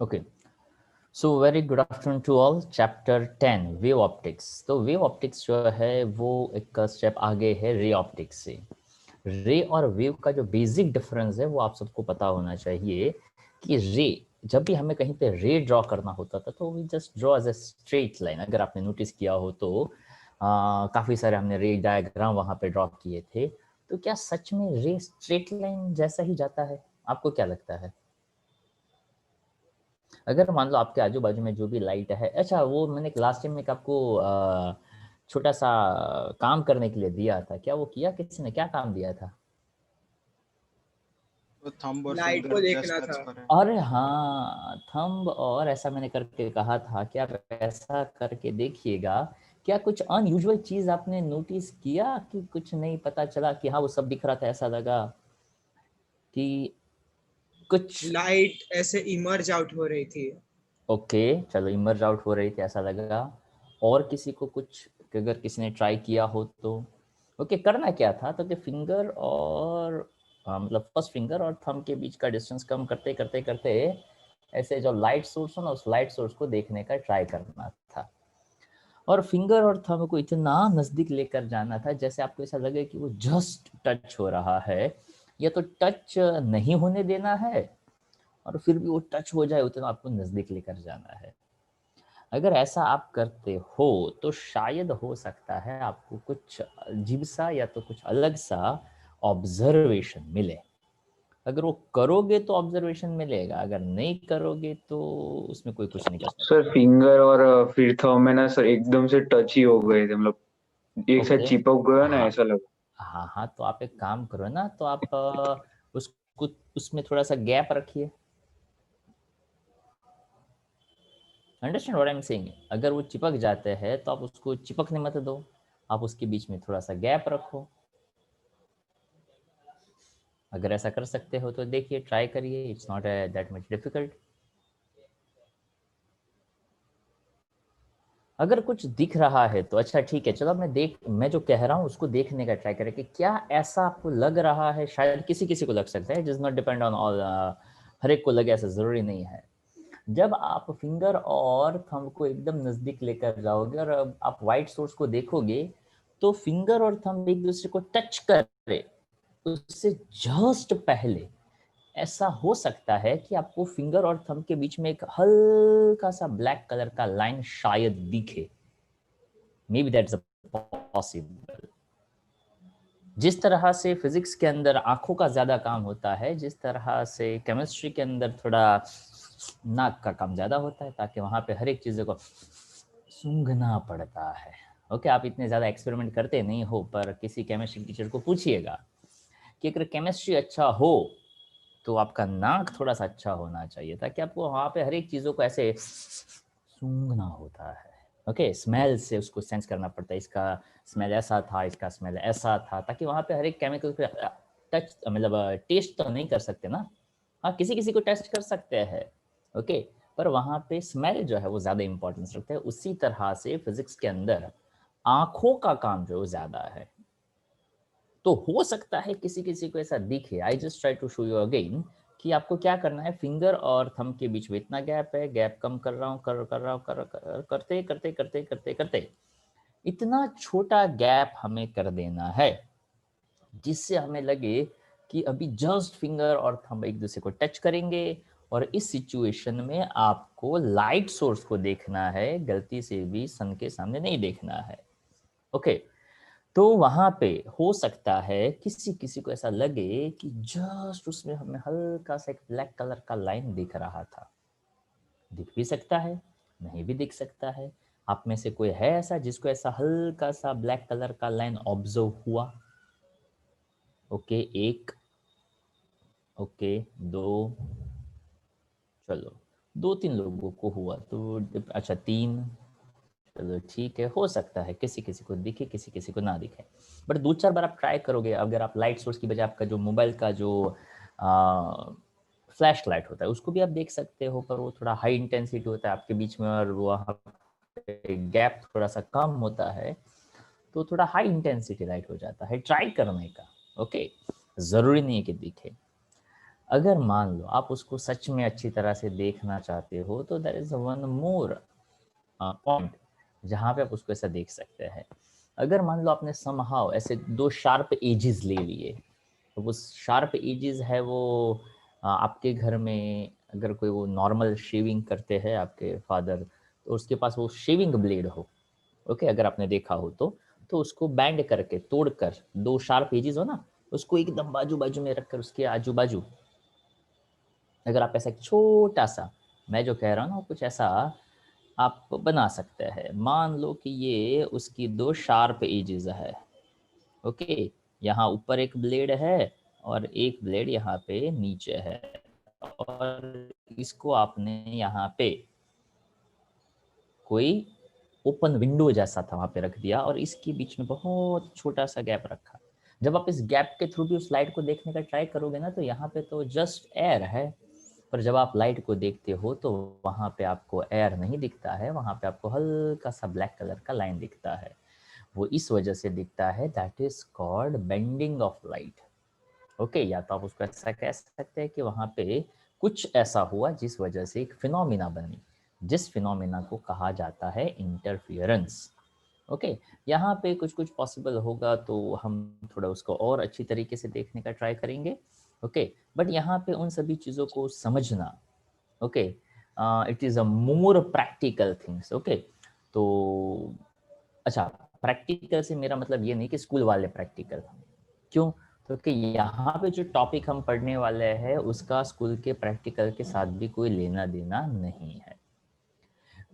Okay, so very good afternoon to all. Chapter 10 wave optics. तो wave optics जो है वो एक स्टेप आगे है रे ऑप्टिक्स से। रे और वेव का जो बेसिक डिफरेंस है वो आप सबको पता होना चाहिए कि रे, जब भी हमें कहीं पे रे ड्रॉ करना होता था तो we just draw as a straight line. अगर आपने नोटिस किया हो तो काफ़ी सारे हमने रे डायग्राम वहाँ पे ड्रॉ किए थे। तो क्या सच में रे स्ट्रेट लाइन जैसा ही जाता है? आपको क्या लगता है? अगर मान लो आपके आजू बाजू में जो भी लाइट है, अच्छा वो मैंने लास्ट टाइम में एक आपको छोटा सा काम करने के लिए दिया था, क्या वो किया? किसी ने क्या काम दिया था? तो थंब और लाइट फिंगर को जस्ट देखना टच था। करें। अरे हाँ, थंब, और ऐसा मैंने करके कहा था कि आप ऐसा करके देखिएगा। क्या कुछ अनयूजुअल चीज आपने नोटिस किया कि कुछ नहीं पता चला कि हाँ वो सब दिख रहा था, ऐसा लगा कि कुछ? लाइट ऐसे इमर्ज आउट हो रही थी। ओके, चलो इमर्ज आउट हो रही थी ऐसा लगा। और किसी को कुछ, अगर किसी ने ट्राई किया हो तो? ओके, करना क्या था तो कि फिंगर और मतलब फर्स्ट फिंगर और थंब के बीच का डिस्टेंस कम करते करते करते ऐसे जो लाइट सोर्स हो ना, उस लाइट सोर्स को देखने का ट्राई करना था। और फिंगर और थंब को इतना नज़दीक लेकर जाना था जैसे आपको ऐसा लगे कि वो जस्ट टच हो रहा है, या तो टच नहीं होने देना है, और फिर भी वो टच हो जाए उतना आपको नज़दीक लेकर जाना है। अगर ऐसा आप करते हो तो शायद हो सकता है आपको कुछ अजीब सा या तो कुछ अलग सा ऑब्जर्वेशन मिले। अगर वो करोगे तो ऑब्जर्वेशन मिलेगा, अगर नहीं करोगे तो उसमें कोई कुछ नहीं कर सर सकता। फिंगर और फिर थंब में ना सर एकदम से टच ही हो गए थे, मतलब एक साथ ओके, चिपक गया ना, हाँ ऐसा लगा। हाँ हाँ, तो आप एक काम करो ना, तो आप उसको उसमें थोड़ा सा गैप रखिए। Understand what I am saying? अगर वो चिपक जाते हैं तो आप उसको चिपकने मत दो, आप उसके बीच में थोड़ा सा गैप रखो। अगर ऐसा कर सकते हो तो देखिए, ट्राई करिए, it's not that much difficult. अगर कुछ दिख रहा है तो अच्छा ठीक है, चलो मैं जो कह रहा हूँ उसको देखने का ट्राई करें कि क्या ऐसा आपको लग रहा है। शायद किसी किसी को लग सकता है, it is not depend on all, हर एक को लगे ऐसा ज़रूरी नहीं है। जब आप फिंगर और थंब को एकदम नज़दीक लेकर जाओगे और अब आप वाइट सोर्स को देखोगे, तो फिंगर और थंब एक दूसरे को टच करे उससे जस्ट पहले ऐसा हो सकता है कि आपको फिंगर और थंब के बीच में एक हल्का सा ब्लैक कलर का लाइन शायद दिखे। May be that's possible. जिस तरह से फिजिक्स के अंदर आंखों का ज्यादा काम होता है, जिस तरह से केमिस्ट्री के अंदर थोड़ा नाक का काम ज्यादा होता है, ताकि वहां पे हर एक चीजों को सूंघना पड़ता है। ओके, आप इतने ज्यादा एक्सपेरिमेंट करते नहीं हो, पर किसी केमिस्ट्री टीचर को पूछिएगा कि अगर केमिस्ट्री अच्छा हो तो आपका नाक थोड़ा सा अच्छा होना चाहिए, ताकि आपको वहाँ पे हर एक चीज़ों को ऐसे सूंघना होता है। ओके, स्मेल से उसको सेंस करना पड़ता है, इसका स्मेल ऐसा था, इसका स्मेल ऐसा था, ताकि वहाँ पे हर एक केमिकल को टच, मतलब टेस्ट तो नहीं कर सकते ना। हाँ, किसी किसी को टेस्ट कर सकते हैं, ओके, पर वहाँ पे स्मेल जो है वो ज़्यादा इंपॉर्टेंस रखता है। उसी तरह से फिजिक्स के अंदर आँखों का काम जो ज़्यादा है। तो हो सकता है किसी किसी को ऐसा दिखे। I just try to show you again कि आपको क्या करना है। फिंगर और थंब के बीच में इतना गैप है, गैप कम कर रहा हूँ, कर रहा हूँ, करते करते करते करते करते इतना छोटा गैप हमें कर देना है जिससे हमें लगे कि अभी जस्ट फिंगर और थंब एक दूसरे को टच करेंगे। और इस सिचुएशन में आपको लाइट सोर्स को देखना है, गलती से भी सन के सामने नहीं देखना है। ओके, तो वहां पे हो सकता है किसी किसी को ऐसा लगे कि जस्ट उसमें हमें हल्का सा एक ब्लैक कलर का लाइन दिख रहा था। दिख भी सकता है, नहीं भी दिख सकता है। आप में से कोई है ऐसा जिसको ऐसा हल्का सा ब्लैक कलर का लाइन ऑब्जर्व हुआ? ओके, एक, ओके, दो, चलो दो तीन लोगों को हुआ तो अच्छा तीन, चलो ठीक है, हो सकता है किसी किसी को दिखे, किसी किसी को ना दिखे। बट दो चार बार आप ट्राई करोगे, अगर आप लाइट सोर्स की बजाय आपका जो मोबाइल का जो फ्लैश लाइट होता है उसको भी आप देख सकते हो, पर वो थोड़ा हाई इंटेंसिटी होता है आपके बीच में, और वहाँ पे गैप थोड़ा सा कम होता है, तो थोड़ा हाई इंटेंसिटी लाइट हो जाता है। ट्राई करने का, ओके, ज़रूरी नहीं है कि दिखे। अगर मान लो आप उसको सच में अच्छी तरह से देखना चाहते हो तो there is one more point जहाँ पे आप उसको ऐसा देख सकते हैं। अगर मान लो आपने समहाउ ऐसे दो शार्प एजेस ले लिए, तो वो शार्प एजेस है वो आपके घर में अगर कोई वो नॉर्मल शेविंग करते हैं आपके फादर, तो उसके पास वो शेविंग ब्लेड हो, ओके, अगर आपने देखा हो तो उसको बैंड करके तोड़कर दो शार्प एजेस हो ना, उसको एकदम बाजू बाजू में रखकर उसके आजू बाजू अगर आप ऐसा छोटा सा, मैं जो कह रहा हूँ ना कुछ ऐसा आप बना सकते हैं। मान लो कि ये उसकी दो शार्प एजेस है, ओके, यहाँ ऊपर एक ब्लेड है और एक ब्लेड यहाँ पे नीचे है, और इसको आपने यहाँ पे कोई ओपन विंडो जैसा था वहाँ पे रख दिया और इसके बीच में बहुत छोटा सा गैप रखा। जब आप इस गैप के थ्रू भी उस लाइट को देखने का ट्राई करोगे ना, तो यहाँ पे तो जस्ट एयर है, पर जब आप लाइट को देखते हो तो वहाँ पे आपको एयर नहीं दिखता है, वहाँ पे आपको हल्का सा ब्लैक कलर का लाइन दिखता है। वो इस वजह से दिखता है, that is called bending of light, okay. या तो आप उसको ऐसा कह सकते हैं कि वहाँ पे कुछ ऐसा हुआ जिस वजह से एक फिनोमिना बनी, जिस फिनोमिना को कहा जाता है इंटरफियरेंस, ओके। यहाँ पे कुछ कुछ पॉसिबल होगा तो हम थोड़ा उसको और अच्छी तरीके से देखने का ट्राई करेंगे, ओके। बट यहाँ पे उन सभी चीज़ों को समझना, okay, it is a more practical things, okay. तो अच्छा, प्रैक्टिकल से मेरा मतलब ये नहीं कि स्कूल वाले प्रैक्टिकल, क्यों? क्योंकि यहाँ पे जो टॉपिक हम पढ़ने वाले हैं उसका स्कूल के प्रैक्टिकल के साथ भी कोई लेना देना नहीं है।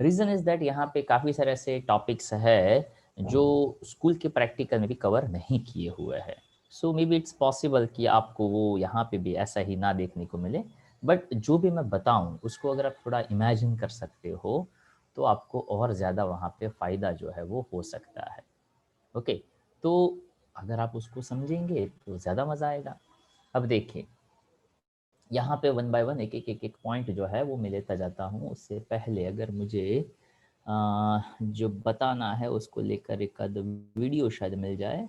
रीज़न इज़ दैट यहाँ पे काफ़ी सारे ऐसे टॉपिक्स है जो स्कूल के प्रैक्टिकल में भी कवर नहीं किए हुए हैं। सो मे बी इट्स पॉसिबल कि आपको वो यहाँ पे भी ऐसा ही ना देखने को मिले, बट जो भी मैं बताऊँ उसको अगर आप थोड़ा इमेजिन कर सकते हो तो आपको और ज़्यादा वहाँ पे फ़ायदा जो है वो हो सकता है, ओके। तो अगर आप उसको समझेंगे तो ज़्यादा मज़ा आएगा। अब देखिए, यहाँ पे वन बाय वन एक पॉइंट जो है वो मैं लेता जाता हूँ। उससे पहले अगर मुझे जो बताना है उसको लेकर एक आध वीडियो शायद मिल जाए,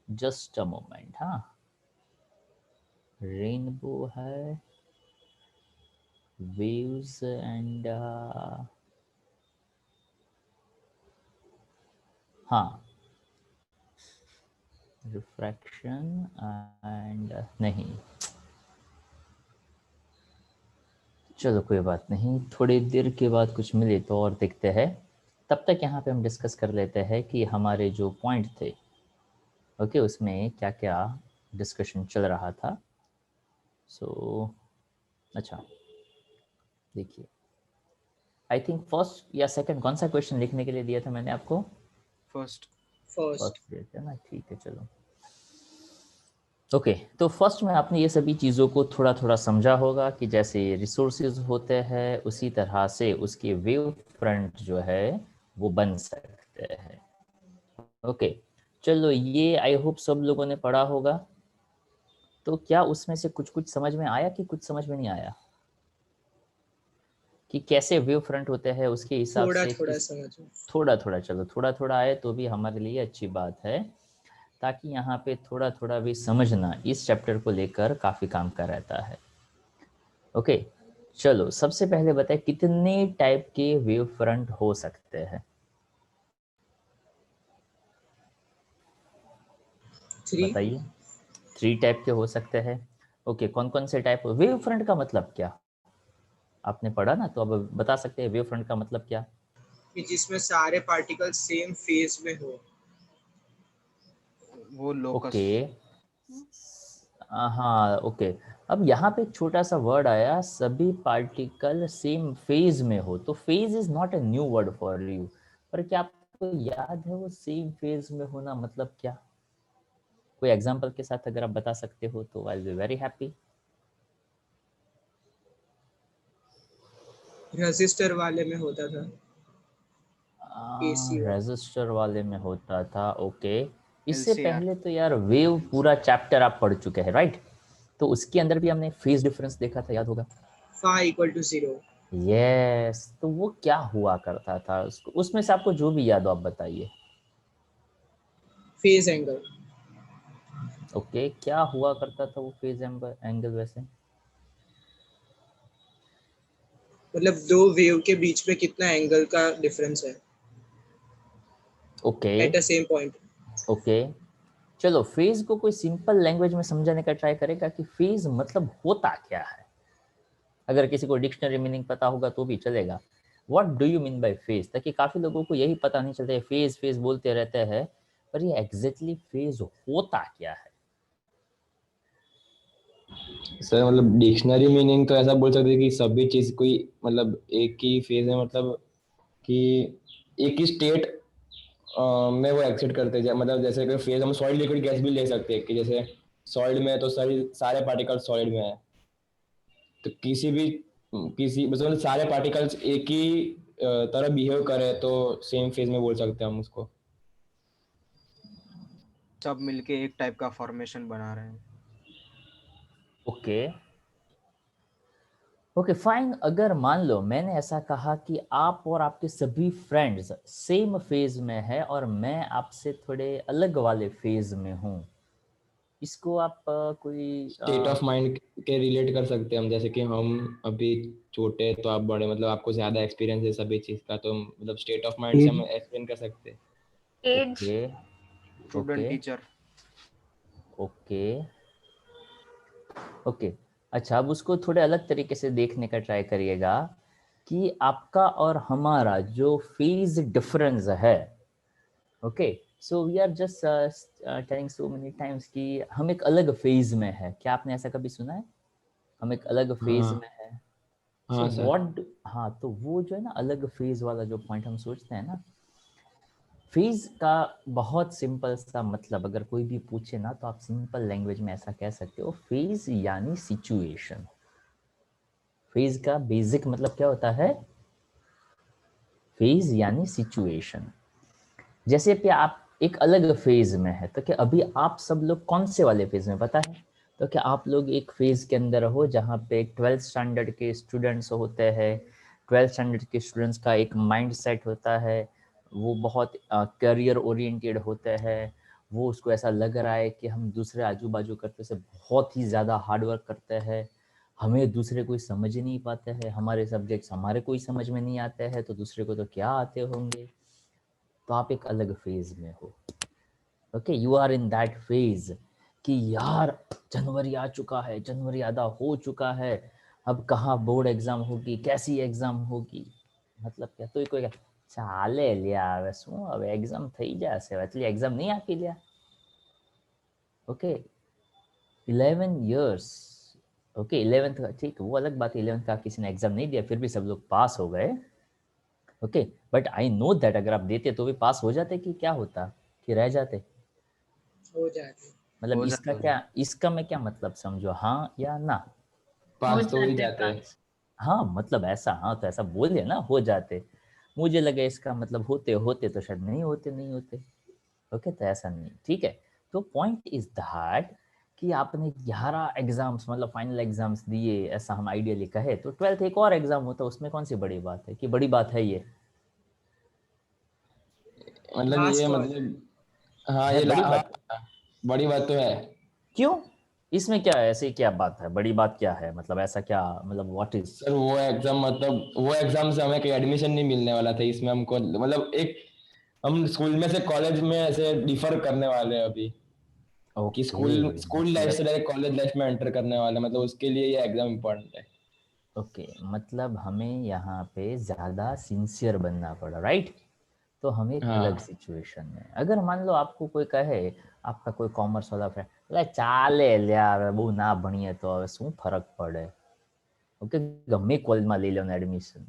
जस्ट अ मोमेंट। हाँ, रेनबो है, वेव्स एंड हाँ, रिफ्रैक्शन एंड नहीं, चलो कोई बात नहीं, थोड़ी देर के बाद कुछ मिले तो और देखते हैं। तब तक यहाँ पे हम डिस्कस कर लेते हैं कि हमारे जो पॉइंट थे, ओके, उसमें क्या क्या डिस्कशन चल रहा था। सो अच्छा, देखिए, आई थिंक फर्स्ट या सेकंड, कौन सा क्वेश्चन लिखने के लिए दिया था मैंने आपको? फर्स्ट फर्स्ट दिया था ना, ठीक है, चलो ओके। तो फर्स्ट में आपने ये सभी चीज़ों को थोड़ा थोड़ा समझा होगा कि जैसे रिसोर्सेज होते हैं उसी तरह से उसके वेव फ्रंट जो है वो बन सकते हैं, ओके। चलो, ये आई होप सब लोगों ने पढ़ा होगा। तो क्या उसमें से कुछ कुछ समझ में आया कि कुछ समझ में नहीं आया, कि कैसे वेव फ्रंट होते हैं उसके हिसाब थोड़ा से थोड़ा किस? समझ में। थोड़ा थोड़ा, चलो थोड़ा थोड़ा आए तो भी हमारे लिए अच्छी बात है, ताकि यहाँ पे थोड़ा थोड़ा भी समझना इस चैप्टर को लेकर काफ़ी काम का रहता है, ओके। चलो, सबसे पहले बताए कितने टाइप के वेव फ्रंट हो सकते हैं? 3। बताइए। 3 टाइप के हो सकते हैं, ओके। कौन कौन से टाइप? वेव फ्रंट का मतलब क्या आपने पढ़ा ना, तो अब बता सकते हैं वेव फ्रंट का मतलब क्या? कि जिसमें सारे पार्टिकल सेम फेज में हो। वो लोकस। ओके, हाँ, ओके। अब यहाँ पे एक छोटा सा वर्ड आया, सभी पार्टिकल सेम फेज में हो। तो phase is not a new word for you, पर क्या आपको याद है वो सेम फेज में होना मतलब क्या? कोई एग्जांपल के साथ अगर आप बता सकते हो तो I will be very happy. Register वाले में होता था, एसी वाले। रजिस्टर वाले में होता था, ओके। इससे LCR। पहले तो यार वेव पूरा चैप्टर आप पढ़ चुके हैं, राइट? तो उसके अंदर भी हमने फेज डिफरेंस देखा था, याद होगा। Phi equal to 0। यस, तो वो क्या हुआ करता था उसको, उसमें से आपको जो भी याद हो आप बताइए। Phase angle. ओके, क्या हुआ करता था वो फेज एंगल वैसे? मतलब दो वेव के बीच में कितना एंगल का डिफरेंस है okay at the same point. Okay, चलो फेज को कोई सिंपल लैंग्वेज में समझाने का ट्राई करेगा कि फेज मतलब होता क्या है। अगर किसी को डिक्शनरी मीनिंग पता होगा तो भी चलेगा। What do you mean by phase, ताकि काफी लोगों को यही पता नहीं चलता है, फेज फेज बोलते रहते हैं, पर ये एग्जैक्टली फेज होता क्या है। सर मतलब डिक्शनरी मीनिंग तो ऐसा बोल सकते हैं कि सभी चीज कोई मतलब एक ही फेज है, मतलब कि एक ही स्टेट में वो एक्सिट करते हैं। मतलब जैसे कोई फेज हम सॉलिड लिक्विड गैस भी ले सकते हैं कि जैसे सॉलिड में है तो सारी सारे पार्टिकल्स सॉलिड में है, तो किसी मतलब सारे पार्टिकल्स एक ही तरह बिहेव करे तो सेम फेज में बोल सकते हैं हम उसको। सब मिलके एक टाइप का फॉर्मेशन बना रहे हैं। ओके ओके फाइन, अगर मान लो मैंने ऐसा कहा कि आप और आपके सभी फ्रेंड्स सेम फेज में है और मैं आपसे थोड़े अलग वाले फेज में हूँ, इसको आप कोई स्टेट ऑफ माइंड के रिलेट कर सकते हैं हम, जैसे कि हम अभी छोटे तो आप बड़े, मतलब आपको ज्यादा एक्सपीरियंस है सभी चीज का, तो मतलब स्टेट ऑफ माइंड से हम एक्सप्लेन कर सकते हैं। As, okay student okay teacher. Okay okay, अच्छा अब उसको थोड़े अलग तरीके से देखने का ट्राई करिएगा कि आपका और हमारा जो फेज डिफरेंस है, okay so we are just telling so many times कि हम एक अलग फेज में है। क्या आपने ऐसा कभी सुना है, हम एक अलग फेज हाँ में है? सो हाँ सर। व्हाट, हाँ तो वो जो है ना अलग फेज वाला जो पॉइंट हम सोचते हैं ना, फेज का बहुत सिंपल सा मतलब अगर कोई भी पूछे ना तो आप सिंपल लैंग्वेज में ऐसा कह सकते हो, फेज यानी सिचुएशन। फेज का बेसिक मतलब क्या होता है, फेज यानी सिचुएशन। जैसे कि आप एक अलग फेज में है, तो क्या अभी आप सब लोग कौन से वाले फेज में पता है, तो क्या आप लोग एक फेज के अंदर हो जहाँ पे 12th स्टैंडर्ड के स्टूडेंट्स होते हैं। 12th स्टैंडर्ड के स्टूडेंट्स का एक माइंड सेट होता है, वो बहुत करियर ओरिएंटेड होते हैं। वो उसको ऐसा लग रहा है कि हम दूसरे आजू बाजू करते से बहुत ही ज़्यादा हार्डवर्क करते हैं, हमें दूसरे कोई समझ ही नहीं पाते हैं, हमारे सब्जेक्ट्स हमारे कोई समझ में नहीं आते हैं, तो दूसरे को तो क्या आते होंगे। तो आप एक अलग फेज में हो। Okay, you are in that phase कि यार जनवरी आ चुका है, जनवरी आधा हो चुका है, अब कहाँ बोर्ड एग्जाम होगी, कैसी एग्जाम होगी, मतलब क्या तो कोई चाले लिया હવે શું હવે એક્ઝામ થઈ જશે એટલે એક્ઝામ નહીં આપી લ્યા। ओके 11 years, ओके 11th ठीक वो अलग बात है, 11th का किसी ने एग्जाम नहीं दिया फिर भी सब लोग पास हो गए। Okay but I know that अगर आप देते तो भी पास हो जाते कि क्या होता, कि रह जाते। हो जाते। मतलब हो इसका जाते। क्या, इसका मैं क्या मतलब समझो, हाँ या ना। पास हो तो ही जाते जाते हैं। पास। हाँ मतलब ऐसा, हाँ तो ऐसा बोलिए ना हो जाते, मुझे लगे इसका मतलब होते होते तो शायद नहीं होते नहीं होते। ओके तो ऐसा नहीं, ठीक है। तो पॉइंट इज दैट कि आपने 11 एग्जाम्स मतलब फाइनल एग्जाम्स दिए, ऐसा हम आइडियली कहे तो 12th एक और एग्जाम होता, उसमें कौन सी बड़ी बात है, कि बड़ी बात है ये, मतलब ये लास्ट और मतलब हाँ है ये बड़ी हाँ बात। बड़ी बात तो है। क्यों, इसमें क्या है, ऐसी क्या बात है, बड़ी बात क्या है, मतलब ऐसा क्या, मतलब व्हाट इज। सर वो एग्जाम मतलब वो एग्जाम से हमें कोई एडमिशन नहीं मिलने वाला था, इसमें हमको मतलब एक हम स्कूल में से कॉलेज में ऐसे डिफर करने वाले हैं अभी, कि ओके स्कूल स्कूल लाइफ से मतलब, डायरेक्ट कॉलेज लाइफ में एंटर करने वाले हैं, मतलब उसके लिए ये एग्जाम इम्पोर्टेंट है। ओके मतलब हमें यहाँ पे ज़्यादा सिंसियर बनना पड़ा, राइट। तो हम एक अलग हाँ सिचुएशन में, अगर मान लो आपको कोई कहे, आपका कोई कॉमर्स वाला फ्रेंड એટલે ચાલે લ્યા હવે બહુ ના ભણીએ તો હવે શું ફરક પડે, ઓકે ગમે કોલેજમાં લઈ લો ને એડમિશન,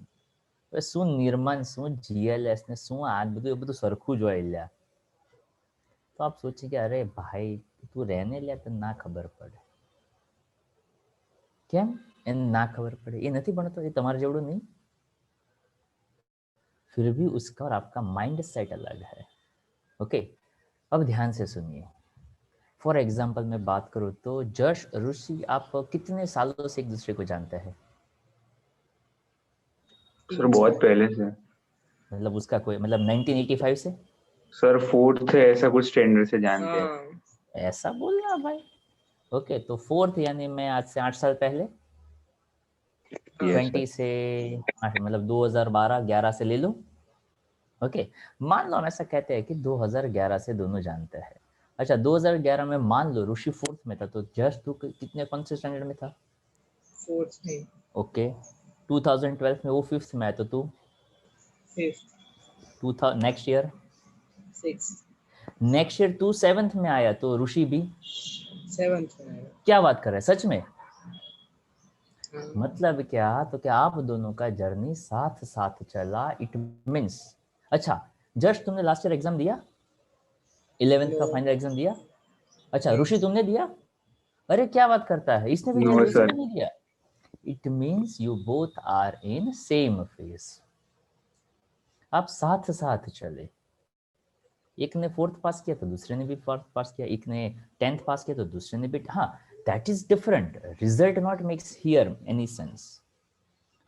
હવે શું નિર્માણ શું જીએલએસ ને શું આ બધું એ બધું સરખું જ હોય લ્યા। तो आप सोचिए कि अरे भाई तू रहने લ્યા તો ના ખબર પડે, કેમ એને ના ખબર પડે, એ નથી ભણતો, એ તમારા જેવડું નહીં, फिर भी उसका और आपका माइंड सेट अलग है। ओके अब ध्यान से सुनिए, फॉर एग्जाम्पल मैं बात करूँ तो जश ऋषि आप कितने सालों से एक दूसरे को जानते हैं, सर 3 बहुत साल। पहले से। मतलब उसका कोई मतलब 1985 से, सर 4th से ऐसा कुछ स्टैंडर्ड से जानते हैं। हाँ ऐसा बोलना भाई। ओके तो फोर्थ यानी मैं आज से 8 साल पहले, Yes, 20 से मतलब 2012-11 से ले लो। ओके, मान लो हम ऐसा कहते हैं कि 2011 से दोनों जानते हैं। अच्छा, 2011 में मान लो ऋषि 4th में था, तो जस्ट तू कितने कौन से स्टैंडर्ड में था? 4th में। ओके, 2012 में वो 5th में है, तो तू 5th। Next year 6th। तू 7th में आया, तो ऋषि भी 7th में आया। क्या बात कर रहा है, सच में? हाँ। मतलब क्या, तो क्या आप दोनों का जर्नी साथ साथ चला, इट मीन्स। अच्छा, जस्ट तुमने लास्ट ईयर एग्जाम दिया, 11th का No. फाइनल एग्जाम दिया? अच्छा, नहीं। ऋषि तुमने दिया? अरे क्या बात करता है, इसने भी दिया No, तो इसने sir. भी नहीं दिया। It means you both are in same phase, आप साथ साथ चले। एक ने 4th पास किया तो दूसरे ने भी 4th पास किया, एक ने 10th पास किया तो दूसरे ने भी। हाँ, that is different, result not makes here any sense.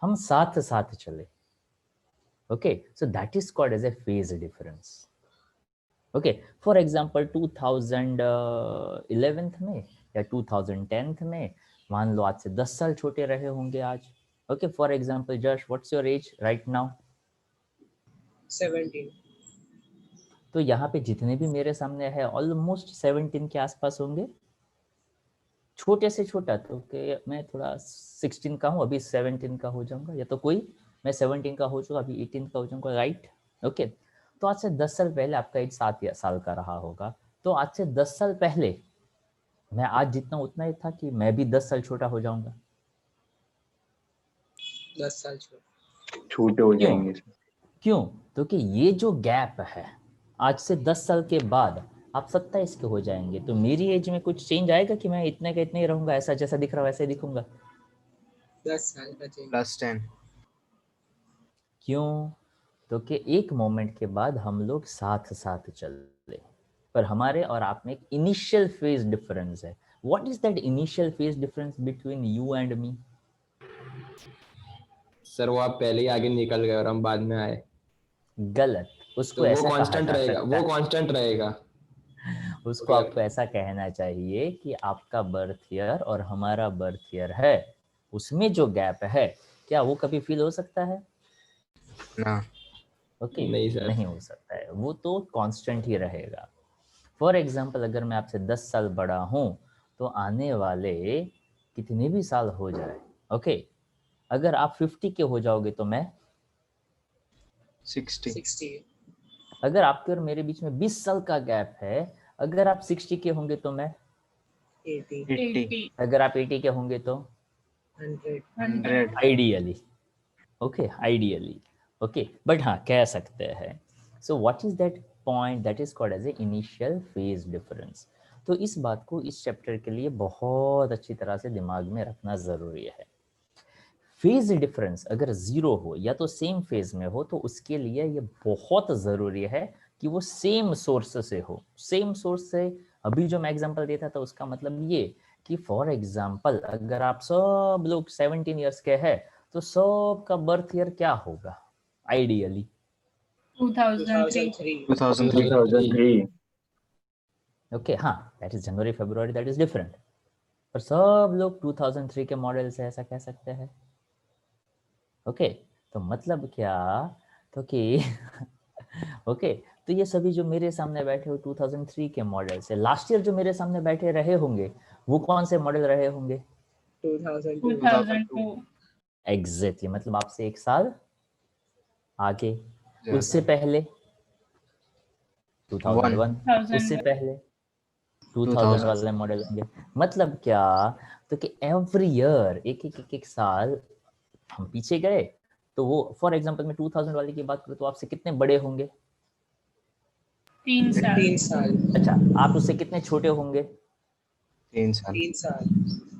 हम साथ साथ चले। Okay, so that is called as a phase difference. Okay, for example 2011 में या 2010 में, मान लो आज से 10 साल छोटे रहे होंगे आज। ओके, फॉर एग्जाम्पल जश, what's your age right now? 17। तो यहाँ पे जितने भी मेरे सामने है ऑलमोस्ट 17 के आसपास होंगे, छोटे से छोटा। तो कि मैं थोड़ा 16 का हूँ, अभी 17 का हो जाऊंगा, या तो कोई मैं 17 का हो चुका, अभी 18 का हो जाऊंगा, राइट? ओके, तो आज से 10 साल पहले आपका एज 7 साल का रहा होगा। तो आज से 10 साल पहले मैं आज जितना उतना ही था कि मैं भी 10 साल छोटा हो जाऊंगा। 10 साल छोटे हो क्यों? जाएंगे sir. क्यों? तो कि ये जो गैप है, आज से 10 साल के बाद आप 27 के हो जाएंगे, तो मेरी एज में कुछ चेंज आएगा कि मैं इतने का इतने ही रहूंगा, ऐसा जैसा दिख रहा है वैसे ही दिखूंगा? 10 साल का चेंज। +10। क्यों? तो कि एक मोमेंट के बाद हम लोग साथ साथ चले, पर हमारे और आप में एक इनिशियल फेज डिफरेंस है। What is that initial phase difference between you and me? Sir वो आप पहले ही आगे निकल गए और हम बाद में आए, गलत, उसको तो वो ऐसा कहा कांस्टेंट जा रहेगा, सकता वो है, कांस्टेंट रहेगा। उसको आपको ऐसा कहना चाहिए कि आपका बर्थ ईयर और हमारा बर्थ ईयर है, उसमें जो गैप है, क्या वो कभी फील हो सकता है? ना। ओके, नहीं सर। नहीं हो सकता है, वो तो कांस्टेंट ही रहेगा। फॉर एग्जाम्पल, अगर मैं आपसे 10 साल बड़ा हूँ, तो आने वाले कितने भी साल हो जाए, ओके, अगर आप 50 के हो जाओगे तो मैं 60। 60। अगर आपके और मेरे बीच में 20 साल का गैप है, अगर आप 60 के होंगे तो मैं 80। 80। अगर आप 80 के होंगे तो 100। 100। Ideally, okay, ideally, okay, but हाँ कह सकते हैं। So what is that point, that is called as a initial phase difference. तो इस बात को इस चैप्टर के लिए बहुत अच्छी तरह से दिमाग में रखना ज़रूरी है। फेज डिफरेंस अगर 0 हो या तो सेम फेज में हो, तो उसके लिए ये बहुत ज़रूरी है कि वो सेम सोर्स से हो। सेम सोर्स से, अभी जो मैं एग्जांपल देता था उसका मतलब ये कि फॉर एग्जांपल अगर आप सब लोग 17 इयर्स के हैं, तो सब का बर्थ ईयर क्या होगा आइडियली? 2003। 2003। 2003. ओके, हाँ, that is January February, that is different, पर सब लोग 2003 के मॉडल से ऐसा कह सकते हैं। ओके, तो मतलब क्या, तो कि ओके, तो ये सभी जो मेरे सामने बैठे हो 2003 के मॉडल से, लास्ट ईयर जो मेरे सामने बैठे रहे होंगे वो कौन से मॉडल रहे होंगे? 2002। एग्जैक्टली, मतलब आपसे 1 साल आगे। उससे ज्यादा। पहले 2001, उससे पहले 2000 2000। वाले मॉडल होंगे। मतलब क्या, तो कि एवरी ईयर एक साल हम पीछे गए, तो वो फॉर एग्जांपल मैं 2000 वाले की बात करूँ तो आपसे कितने बड़े होंगे? 3 साल। अच्छा, आप उससे कितने छोटे होंगे? 3 साल। 3 साल।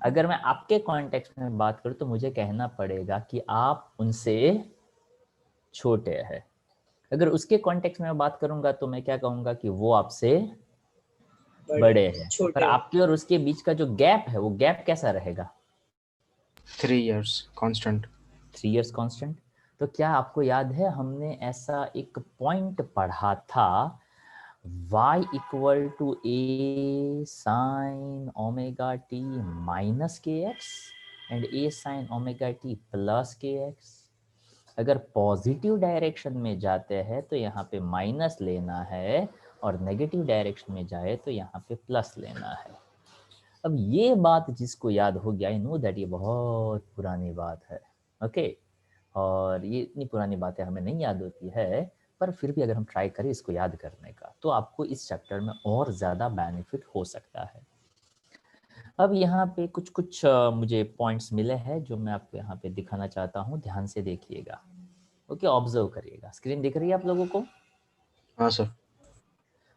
अगर मैं आपके कॉन्टेक्स्ट में बात करूँ तो मुझे कहना पड़ेगा कि आप उनसे छोटे हैं। अगर उसके कॉन्टेक्स्ट में बात करूंगा तो मैं क्या कहूंगा कि वो आपसे बड़े हैं। पर छोटे। आपके और उसके बीच का जो गैप है, वो गैप कैसा रहेगा? 3 years कांस्टेंट। 3 years constant. तो क्या आपको याद है हमने ऐसा एक पॉइंट पढ़ा था, y equal to a sin omega t minus K X? And a sin omega t plus kx। अगर पॉजिटिव डायरेक्शन में जाते हैं तो यहाँ पे माइनस लेना है, और नेगेटिव डायरेक्शन में जाए तो यहाँ पे प्लस लेना है। अब ये बात जिसको याद हो गया, आई नो दैट ये बहुत पुरानी बात है, ओके और ये इतनी पुरानी बातें हमें नहीं याद होती है, पर फिर भी अगर हम ट्राई करें इसको याद करने का तो आपको इस चैप्टर में और ज़्यादा बेनिफिट हो सकता है। अब यहाँ पे कुछ कुछ मुझे पॉइंट्स मिले हैं जो मैं आपको यहाँ पे दिखाना चाहता हूँ, ध्यान से देखिएगा, ओके ऑब्जर्व करिएगा। स्क्रीन दिख रही है आप लोगों को? हाँ सर।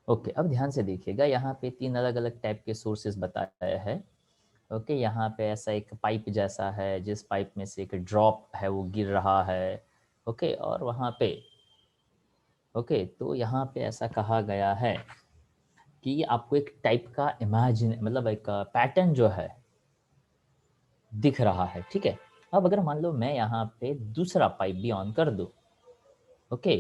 ओके अब ध्यान से देखिएगा, यहाँ पे 3 अलग अलग टाइप के सोर्सेज बताए हैं। ओके यहाँ पे ऐसा एक पाइप जैसा है, जिस पाइप में से एक ड्रॉप है वो गिर रहा है, ओके और वहाँ पे ओके तो यहाँ पे ऐसा कहा गया है कि आपको एक टाइप का इमेजिन मतलब एक पैटर्न जो है दिख रहा है, ठीक है। अब अगर मान लो मैं यहाँ पे दूसरा पाइप भी ऑन कर दूँ, ओके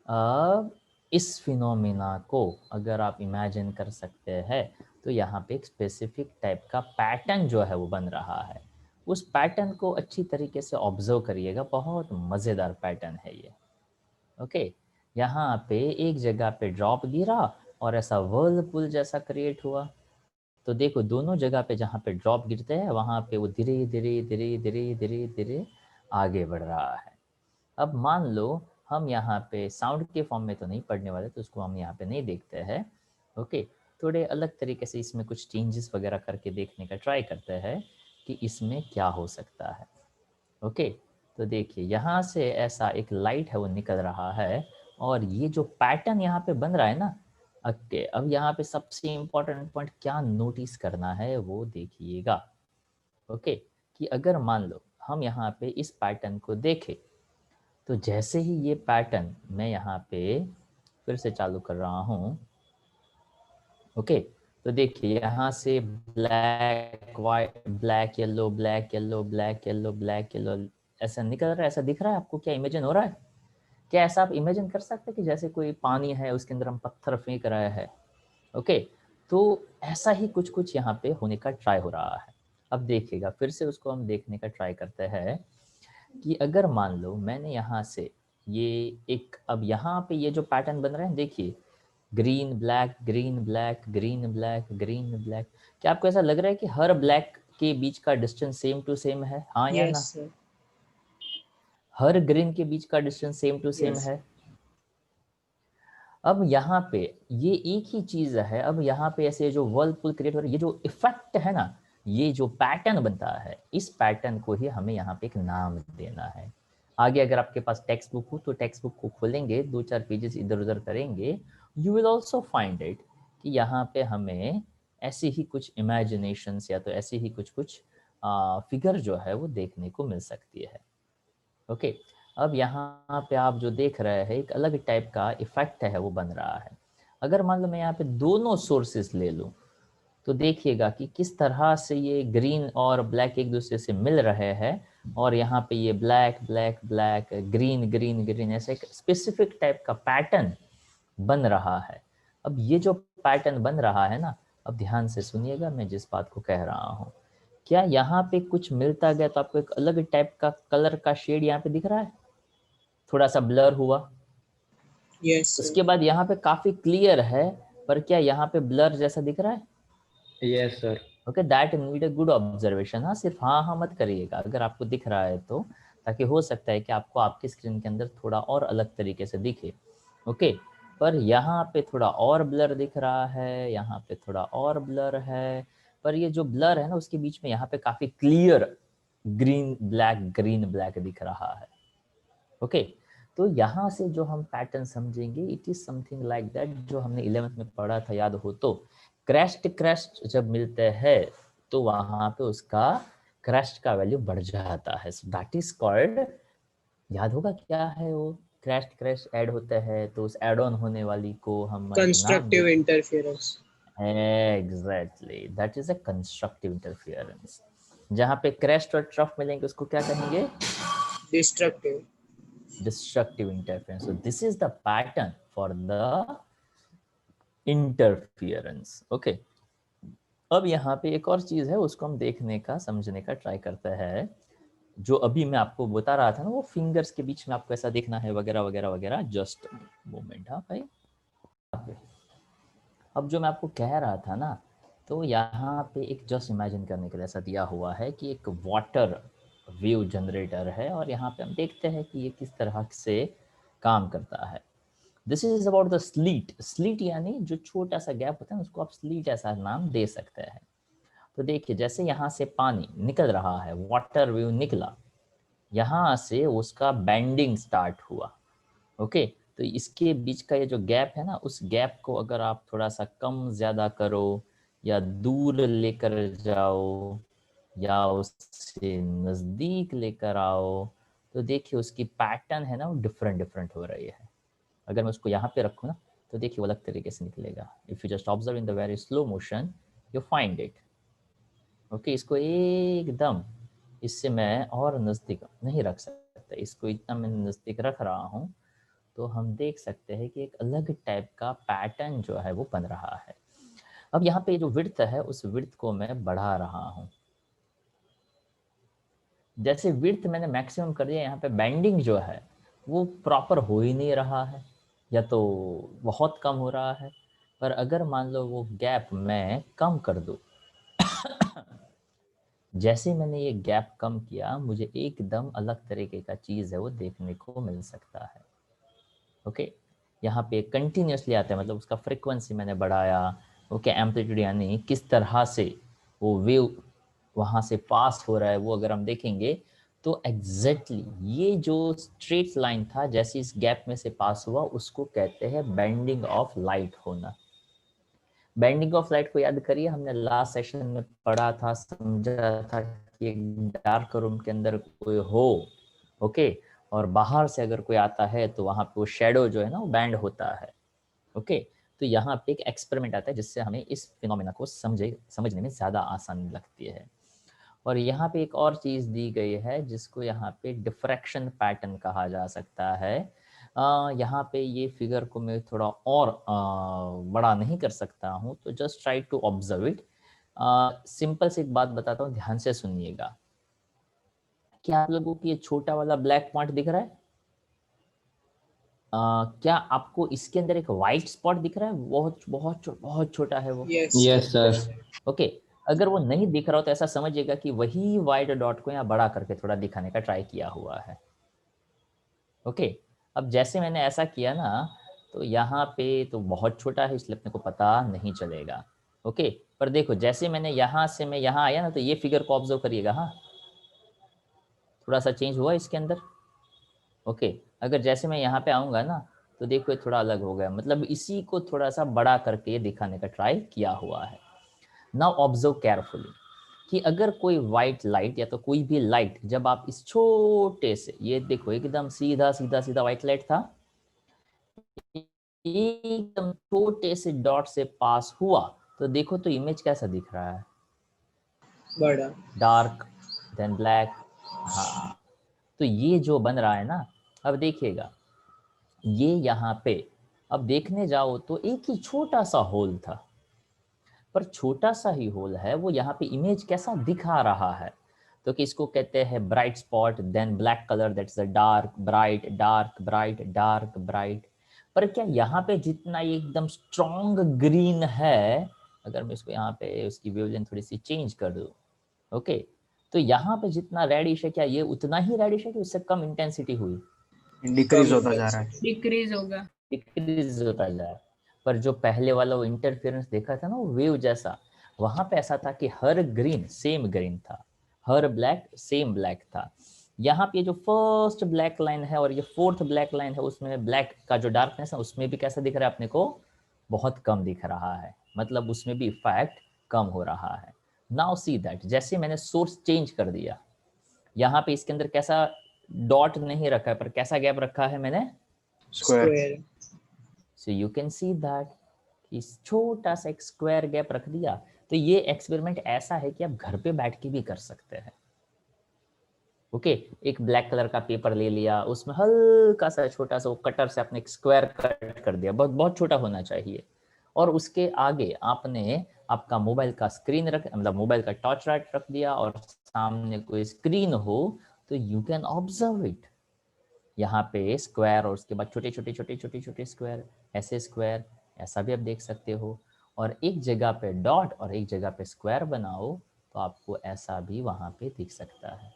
अब इस फिनोमिना को अगर आप इमेजिन कर सकते हैं तो यहाँ पे एक स्पेसिफिक टाइप का पैटर्न जो है वो बन रहा है। उस पैटर्न को अच्छी तरीके से ऑब्जर्व करिएगा, बहुत मज़ेदार पैटर्न है ये, ओके यहाँ पे एक जगह पे ड्रॉप गिरा और ऐसा वर्लपुल जैसा क्रिएट हुआ। तो देखो दोनों जगह पे जहाँ पे ड्रॉप गिरते हैं वहाँ पे वो धीरे धीरे धीरे धीरे धीरे धीरे आगे बढ़ रहा है। अब मान लो हम यहाँ पे साउंड के फॉर्म में तो नहीं पढ़ने वाले, तो उसको हम यहाँ पे नहीं देखते हैं, ओके थोड़े अलग तरीके से इसमें कुछ चेंजेस वगैरह करके देखने का ट्राई करते हैं कि इसमें क्या हो सकता है। ओके तो देखिए यहाँ से ऐसा एक लाइट है वो निकल रहा है, और ये जो पैटर्न यहाँ पे बन रहा है ना, ओके अब यहाँ पे सबसे इम्पोर्टेंट पॉइंट क्या नोटिस करना है वो देखिएगा, ओके कि अगर मान लो हम यहाँ पे इस पैटर्न को देखें तो जैसे ही ये पैटर्न मैं यहाँ पे फिर से चालू कर रहा हूँ, ओके तो देखिए यहाँ से black white black yellow black yellow black yellow black yellow ऐसा निकल रहा है। ऐसा दिख रहा है आपको? क्या इमेजिन हो रहा है? क्या ऐसा आप इमेजिन कर सकते हैं कि जैसे कोई पानी है उसके अंदर हम पत्थर फेंक रहे हैं, ओके तो ऐसा ही कुछ कुछ यहाँ पे होने का ट्राई हो रहा है। अब देखिएगा फिर से उसको हम देखने का ट्राई करते हैं कि अगर मान लो मैंने यहाँ से ये एक, अब यहाँ पे ये जो पैटर्न बन रहा है देखिए, green black green black green black green black, क्या आपको ऐसा लग रहा है कि हर ब्लैक के बीच का डिस्टेंस सेम टू सेम है? हाँ या ना? Yes sir. हर ग्रीन के बीच का distance same to same yes. है। अब यहाँ पे ये एक ही चीज है, अब यहाँ पे ऐसे जो वर्लपुल क्रिएट हो रहा है, ये जो इफेक्ट है ना, ये जो पैटर्न बनता है, इस पैटर्न को ही हमें यहाँ पे एक नाम देना है। आगे अगर आपके पास टेक्स्ट बुक हो तो टेक्स्ट बुक को खोलेंगे, 2-4 पेजेस इधर उधर करेंगे, you will also find it कि यहाँ पे हमें ऐसी ही कुछ इमेजिनेशंस या तो ऐसी ही कुछ कुछ फिगर जो है वो देखने को मिल सकती है, ओके अब यहाँ पे आप जो देख रहे हैं एक अलग टाइप का इफेक्ट है वो बन रहा है। अगर मान लो मैं यहाँ पे दोनों सोर्सेस ले लूँ तो देखिएगा कि किस तरह से ये ग्रीन और ब्लैक एक दूसरे से मिल रहे हैं, और यहाँ पे ये black black black green green green ऐसे एक स्पेसिफिक टाइप का पैटर्न बन रहा है। अब ये जो पैटर्न बन रहा है ना, अब ध्यान से सुनिएगा मैं जिस बात को कह रहा हूँ, क्या यहाँ पे कुछ मिलता गया तो आपको एक अलग टाइप का कलर का शेड यहाँ पे दिख रहा है, थोड़ा सा ब्लर हुआ। Yes sir. उसके बाद यहाँ पे काफी क्लियर है, पर क्या यहाँ पे ब्लर जैसा दिख रहा है? Yes sir. Okay that need a good observation. हाँ सिर्फ हाँ हाँ मत करिएगा अगर आपको दिख रहा है तो, ताकि हो सकता है कि आपको आपकी स्क्रीन के अंदर थोड़ा और अलग तरीके से दिखे, ओके पर यहाँ पे थोड़ा और ब्लर दिख रहा है, यहाँ पे थोड़ा और ब्लर है, पर ये जो ब्लर है ना उसके बीच में यहाँ पे काफी क्लियर ग्रीन ब्लैक दिख रहा है, ओके तो यहाँ से जो हम पैटर्न समझेंगे it is something like that, जो हमने 11th में पढ़ा था याद हो तो, क्रेस्ट जब मिलते हैं तो वहां पे उसका क्रेस्ट का वैल्यू बढ़ जाता है, सो दैट इज कॉल्ड, याद होगा क्या है वो, क्रेस्ट ऐड होता है तो उस एड ऑन होने वाली को हम एक नाम कंस्ट्रक्टिव देते इंटरफेरेंस। हैं, exactly that is a constructive interference. जहाँ पे क्रेस्ट और ट्रफ मिलेंगे उसको क्या कहेंगे? Destructive. Destructive interference. So this is the pattern for the interference, okay अब यहाँ पे एक और चीज़ है, उसको हम देखने का समझने का ट्राई करते हैं। जो अभी मैं आपको बता रहा था ना, वो फिंगर्स के बीच में आपको ऐसा देखना है वगैरह वगैरह वगैरह। जस्ट मोमेंट, हाँ भाई। अब जो मैं आपको कह रहा था ना, तो यहाँ पे एक जस्ट इमेजिन करने के लिए ऐसा दिया हुआ है कि एक वाटर व्यू जनरेटर है, और यहाँ पे हम देखते हैं कि ये किस तरह से काम करता है। This is about the slit. Slit यानी जो छोटा सा गैप होता है उसको आप स्लीट ऐसा नाम दे सकते हैं। तो देखिए, जैसे यहाँ से पानी निकल रहा है, वाटर व्यू निकला, यहाँ से उसका बेंडिंग स्टार्ट हुआ। ओके, तो इसके बीच का ये जो गैप है ना, उस गैप को अगर आप थोड़ा सा कम ज़्यादा करो या दूर लेकर जाओ या उससे नज़दीक लेकर आओ, तो देखिए उसकी पैटर्न है ना, वो डिफरेंट डिफरेंट हो रही है। अगर मैं उसको यहाँ पे रखूँ ना, तो देखिए वो अलग तरीके से निकलेगा। If you just observe in the very slow motion, you find it. Okay, इसको एकदम, इससे मैं और नज़दीक नहीं रख सकता, इसको इतना मैं नज़दीक रख रहा हूँ, तो हम देख सकते हैं कि एक अलग टाइप का पैटर्न जो है वो बन रहा है। अब यहाँ पे जो विड्थ है, उस विड्थ को मैं बढ़ा रहा हूँ। जैसे विड्थ मैंने मैक्सिमम कर दिया, यहाँ पे बेंडिंग जो है वो प्रॉपर हो ही नहीं रहा है, या तो बहुत कम हो रहा है। पर अगर मान लो वो गैप मैं कम कर दूँ, जैसे मैंने ये गैप कम किया, मुझे एकदम अलग तरीके का चीज़ है वो देखने को मिल सकता है। ओके, यहाँ पे कंटिन्यूसली आता है, मतलब उसका फ्रीक्वेंसी मैंने बढ़ाया। ओके, एम्पलीट्यूड यानी किस तरह से वो वेव वहाँ से पास हो रहा है, वो अगर हम देखेंगे तो एग्जैक्टली ये जो स्ट्रेट लाइन था जैसे इस गैप में से पास हुआ, उसको कहते हैं बेंडिंग ऑफ लाइट होना। बेंडिंग ऑफ लाइट को याद करिए, हमने लास्ट सेशन में पढ़ा था, समझा था कि एक डार्क रूम के अंदर कोई हो, ओके, और बाहर से अगर कोई आता है तो वहाँ पे वो शेडो जो है ना वो बैंड होता है। ओके, तो यहाँ पे एक एक्सपेरिमेंट आता है जिससे हमें इस फिनोमेना को समझने में ज़्यादा आसानी लगती है। और यहाँ पे एक और चीज़ दी गई है जिसको यहाँ पे डिफ्रैक्शन पैटर्न कहा जा सकता है। यहाँ पे ये फिगर को मैं थोड़ा और बड़ा नहीं कर सकता हूँ, तो just try to observe it. Simple से एक बात बताता हूँ, ध्यान से सुनिएगा। क्या आप लोगों को ये छोटा वाला ब्लैक पॉइंट दिख रहा है? क्या आपको इसके अंदर एक वाइट स्पॉट दिख रहा है? बहुत बहुत बहुत छोटा है वो। Yes sir. ओके, अगर वो नहीं दिख रहा हो तो ऐसा समझिएगा कि वही वाइट डॉट को यहाँ बड़ा करके थोड़ा दिखाने का ट्राई किया हुआ है। ओके, अब जैसे मैंने ऐसा किया ना, तो यहाँ पे तो बहुत छोटा है इसलिए अपने को पता नहीं चलेगा। ओके, पर देखो जैसे मैंने यहाँ से मैं यहाँ आया ना, तो ये फिगर को ऑब्जर्व करिएगा। हाँ, थोड़ा सा चेंज हुआ इसके अंदर। ओके, अगर जैसे मैं यहाँ पे आऊँगा ना, तो देखो ये थोड़ा अलग हो गया, मतलब इसी को थोड़ा सा बड़ा करके दिखाने का ट्राई किया हुआ है। नाउ ऑब्जर्व केयरफुली कि अगर कोई वाइट लाइट या तो कोई भी लाइट, जब आप इस छोटे से, ये देखो एकदम सीधा सीधा सीधा वाइट लाइट था, एकदम छोटे से डॉट से पास हुआ, तो देखो तो इमेज कैसा दिख रहा है? बड़ा। Dark then black. हाँ, तो ये जो बन रहा है ना, अब देखिएगा ये यहाँ पे, अब देखने जाओ तो एक ही छोटा सा होल था, पर छोटा सा ही होल है वो, यहाँ पे इमेज कैसा दिखा रहा है? तो कि इसको कहते हैं bright spot, then black colour, that's a dark bright dark bright dark bright. पर क्या यहाँ पे जितना ये एकदम स्ट्रॉन्ग ग्रीन है, अगर मैं इसको यहाँ पे उसकी वेवलेंथ थोड़ी सी चेंज कर दूँ, ओके, तो यहाँ पे जितना रेडिश है, क्या ये उतना ही रेडिश है कि उससे कम इंटेंसिटी हुई? डिक्रीज होता जा रहा है। डिक्रीज होगा। डिक्रीज होता जाए। पर जो पहले वाला वो इंटरफेरेंस देखा था ना, वो वेव जैसा, वहां पे ऐसा था कि हर ग्रीन सेम ग्रीन था, हर ब्लैक सेम ब्लैक था। यहाँ पे जो फर्स्ट ब्लैक लाइन है और ये फोर्थ ब्लैक लाइन है, उसमें ब्लैक का जो डार्कनेस है उसमें भी कैसा दिख रहा है अपने को? बहुत कम दिख रहा है, मतलब उसमें भी इफेक्ट कम हो रहा है। नाउ सी दैट, जैसे मैंने सोर्स चेंज कर दिया, यहाँ पे इसके अंदर कैसा डॉट नहीं रखा है, पर कैसा गैप रखा है मैंने? Square. So you can see that इस छोटा सा एक स्क्वायर गैप रख दिया। तो ये एक्सपेरिमेंट ऐसा है कि आप घर पे बैठ के भी कर सकते हैं। ओके, एक ब्लैक कलर का पेपर ले लिया, उसमें हल्का सा छोटा सा वो कटर से आपने एक स्क्वायर कट कर दिया, बहुत बहुत छोटा होना चाहिए, और उसके आगे आपने आपका मोबाइल का स्क्रीन रख, मतलब मोबाइल का टॉर्च लाइट रख दिया और सामने कोई स्क्रीन हो, तो यू कैन ऑब्जर्व इट। यहाँ पे स्क्वायर और उसके बाद छोटे छोटे छोटे छोटे छोटे स्क्वायर, ऐसे स्क्वायर, ऐसा भी आप देख सकते हो। और एक जगह पे डॉट और एक जगह पे स्क्वायर बनाओ तो आपको ऐसा भी वहाँ पे दिख सकता है।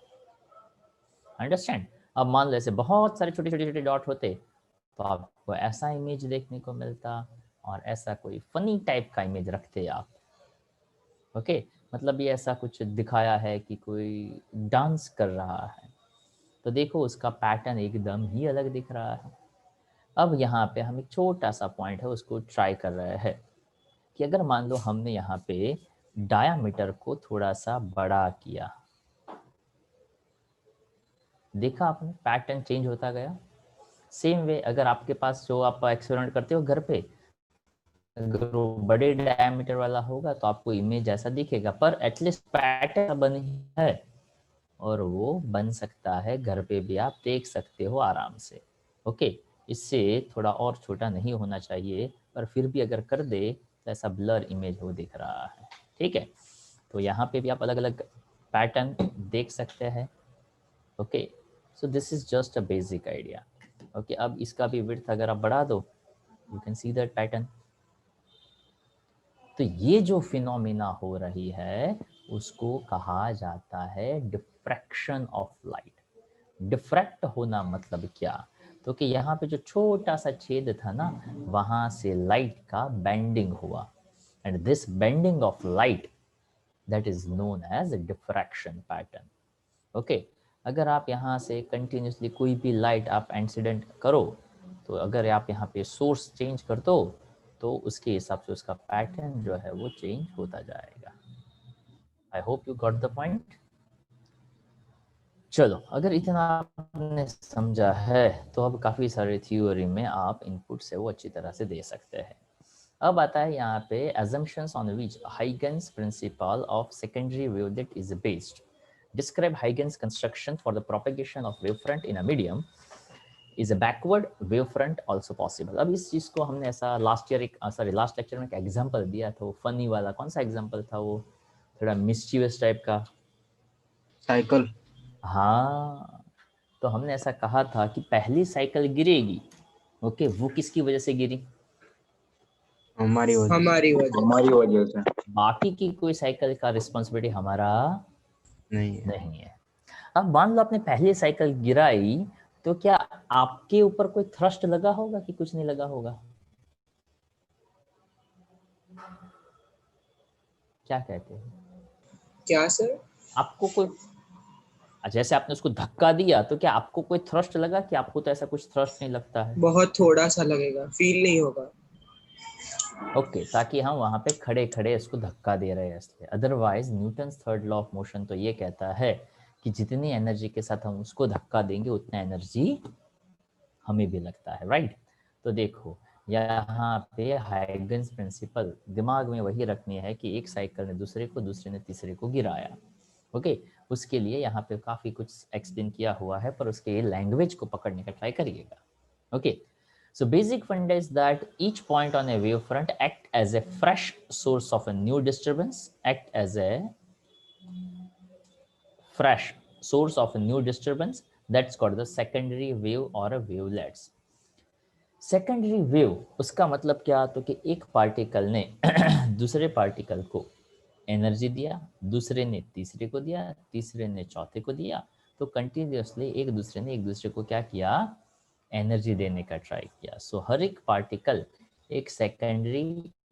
अंडरस्टैंड? अब मान लो ऐसे बहुत सारे छोटे छोटे छोटे डॉट होते तो आपको ऐसा इमेज देखने को मिलता, और ऐसा कोई फनी टाइप का इमेज रखते आप। ओके, मतलब ये ऐसा कुछ दिखाया है कि कोई डांस कर रहा है, तो देखो उसका पैटर्न एकदम ही अलग दिख रहा है। अब यहाँ पे हम एक छोटा सा पॉइंट है उसको ट्राई कर रहे हैं कि अगर मान लो हमने यहाँ पे डायामीटर को थोड़ा सा बड़ा किया, देखा आपने पैटर्न चेंज होता गया। सेम वे अगर आपके पास जो आप एक्सपेरिमेंट करते हो घर पे, अगर वो बड़े डायमीटर वाला होगा तो आपको इमेज ऐसा दिखेगा, पर एटलीस्ट पैटर्न बन है और वो बन सकता है घर पे भी, आप देख सकते हो आराम से। ओके, इससे थोड़ा और छोटा नहीं होना चाहिए, पर फिर भी अगर कर दे तो ऐसा ब्लर इमेज वो दिख रहा है। ठीक है, तो यहाँ पे भी आप अलग अलग पैटर्न देख सकते हैं। Okay, so this is just a basic idea. Okay, अब इसका भी विड्थ अगर आप बढ़ा दो, you can see that pattern. तो ये जो फिनोमिना हो रही है उसको कहा जाता है डिफ्रैक्शन ऑफ लाइट। डिफ्रैक्ट होना मतलब क्या, तो कि यहाँ पे जो छोटा सा छेद था ना, वहां से लाइट का बेंडिंग हुआ, and this bending of light that is known as diffraction pattern. Okay, अगर आप यहाँ से कंटिन्यूसली कोई भी लाइट आप इंसिडेंट करो, तो अगर आप यहाँ पे सोर्स चेंज कर दो तो उसके हिसाब से उसका पैटर्न जो है वो चेंज होता जाएगा। आई hope you got the point. चलो, अगर इतना आपने समझा है तो अब काफ़ी सारे थ्योरी में आप इनपुट से वो अच्छी तरह से दे सकते हैं। अब आता है यहाँ पे assumptions on which Huygens principle of secondary wavelet is based. Describe Huygens construction for the propagation of wavefront in a medium. Is a backward wavefront also possible? अब इस चीज़ को हमने ऐसा लास्ट लेक्चर में एक एग्जांपल दिया था, वो फनी वाला। कौन सा एग्जांपल था वो, थोड़ा मिस्चीवियस टाइप का? साइकिल। हाँ, तो हमने ऐसा कहा था कि पहली साइकिल गिरेगी, ओके, वो किसकी वजह से गिरी? हमारी वजह हमारी वजह से। बाकी की कोई साइकिल का रिस्पॉन्सिबिलिटी हमारा नहीं है। नहीं है। अब मान लो आपने पहली साइकिल गिराई, तो क्या आपके ऊपर कोई थ्रस्ट लगा होगा कि कुछ नहीं लगा होगा? क्या कहते हैं? क्या सर? आपको कोई, जैसे आपने उसको धक्का दिया तो क्या आपको कोई थ्रस्ट लगा? कि आपको तो ऐसा कुछ थ्रस्ट नहीं लगता है। बहुत थोड़ा सा लगेगा, फील नहीं होगा। ओके, ताकि हम वहां पे खड़े खड़े इसको धक्का दे रहे हैं इसलिए। Otherwise Newton's third law of motion तो ये कहता है कि जितनी एनर्जी के साथ हम उसको धक्का देंगे उतना एनर्जी हमें भी लगता है, राइट? तो देखो यहाँ पे हाइगन्स प्रिंसिपल दिमाग में वही रखनी है कि एक साइकिल ने दूसरे को, दूसरे ने तीसरे को गिराया। ओके, उसके लिए यहाँ पे काफ़ी कुछ एक्सप्लेन किया हुआ है, पर उसके लैंग्वेज को पकड़ने का ट्राई करिएगा। Okay, so basic funda is that each point on a wavefront act as a fresh source of a new disturbance, act as a fresh source of a new disturbance, that's called the secondary wave or a wavelets. Secondary wave उसका मतलब क्या, तो कि एक particle ने दूसरे particle को energy दिया, दूसरे ने तीसरे को दिया, तीसरे ने चौथे को दिया, तो कंटिन्यूसली एक दूसरे ने एक दूसरे को क्या किया, एनर्जी देने का ट्राई किया। सो हर एक पार्टिकल एक सेकेंडरी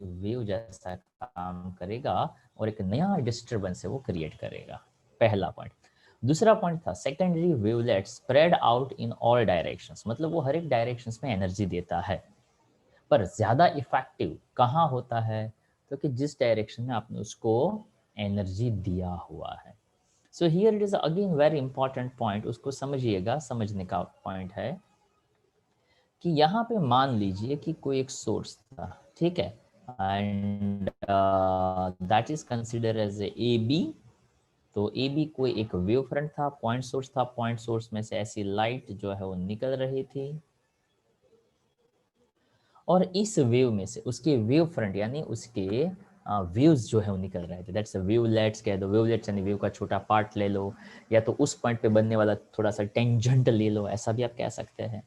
वेव जैसा काम करेगा और एक नया डिस्टर्बेंस है वो क्रिएट करेगा। पहला पॉइंट। दूसरा पॉइंट था secondary wavelet spread out in all directions, मतलब वो हर एक डायरेक्शंस में एनर्जी देता है, पर ज्यादा इफेक्टिव कहाँ होता है, तो कि जिस डायरेक्शन में आपने उसको एनर्जी दिया हुआ है। So here it is again very important point, उसको समझिएगा। समझने का पॉइंट है कि यहाँ पे मान लीजिए कि कोई एक सोर्स था, ठीक है, and that is consider as A B. तो ए बी कोई एक वेव फ्रंट था, पॉइंट सोर्स था, पॉइंट सोर्स में से ऐसी लाइट जो है वो निकल रही थी, और इस वेव में से उसके वेव फ्रंट यानी उसके वेव्स जो है वो निकल रहे थे, दैट्स वेवलेट्स कह दो, वेवलेट्स यानी वेव का छोटा पार्ट ले लो, या तो उस पॉइंट पे बनने वाला थोड़ा सा टेंजेंट ले लो, ऐसा भी आप कह सकते हैं।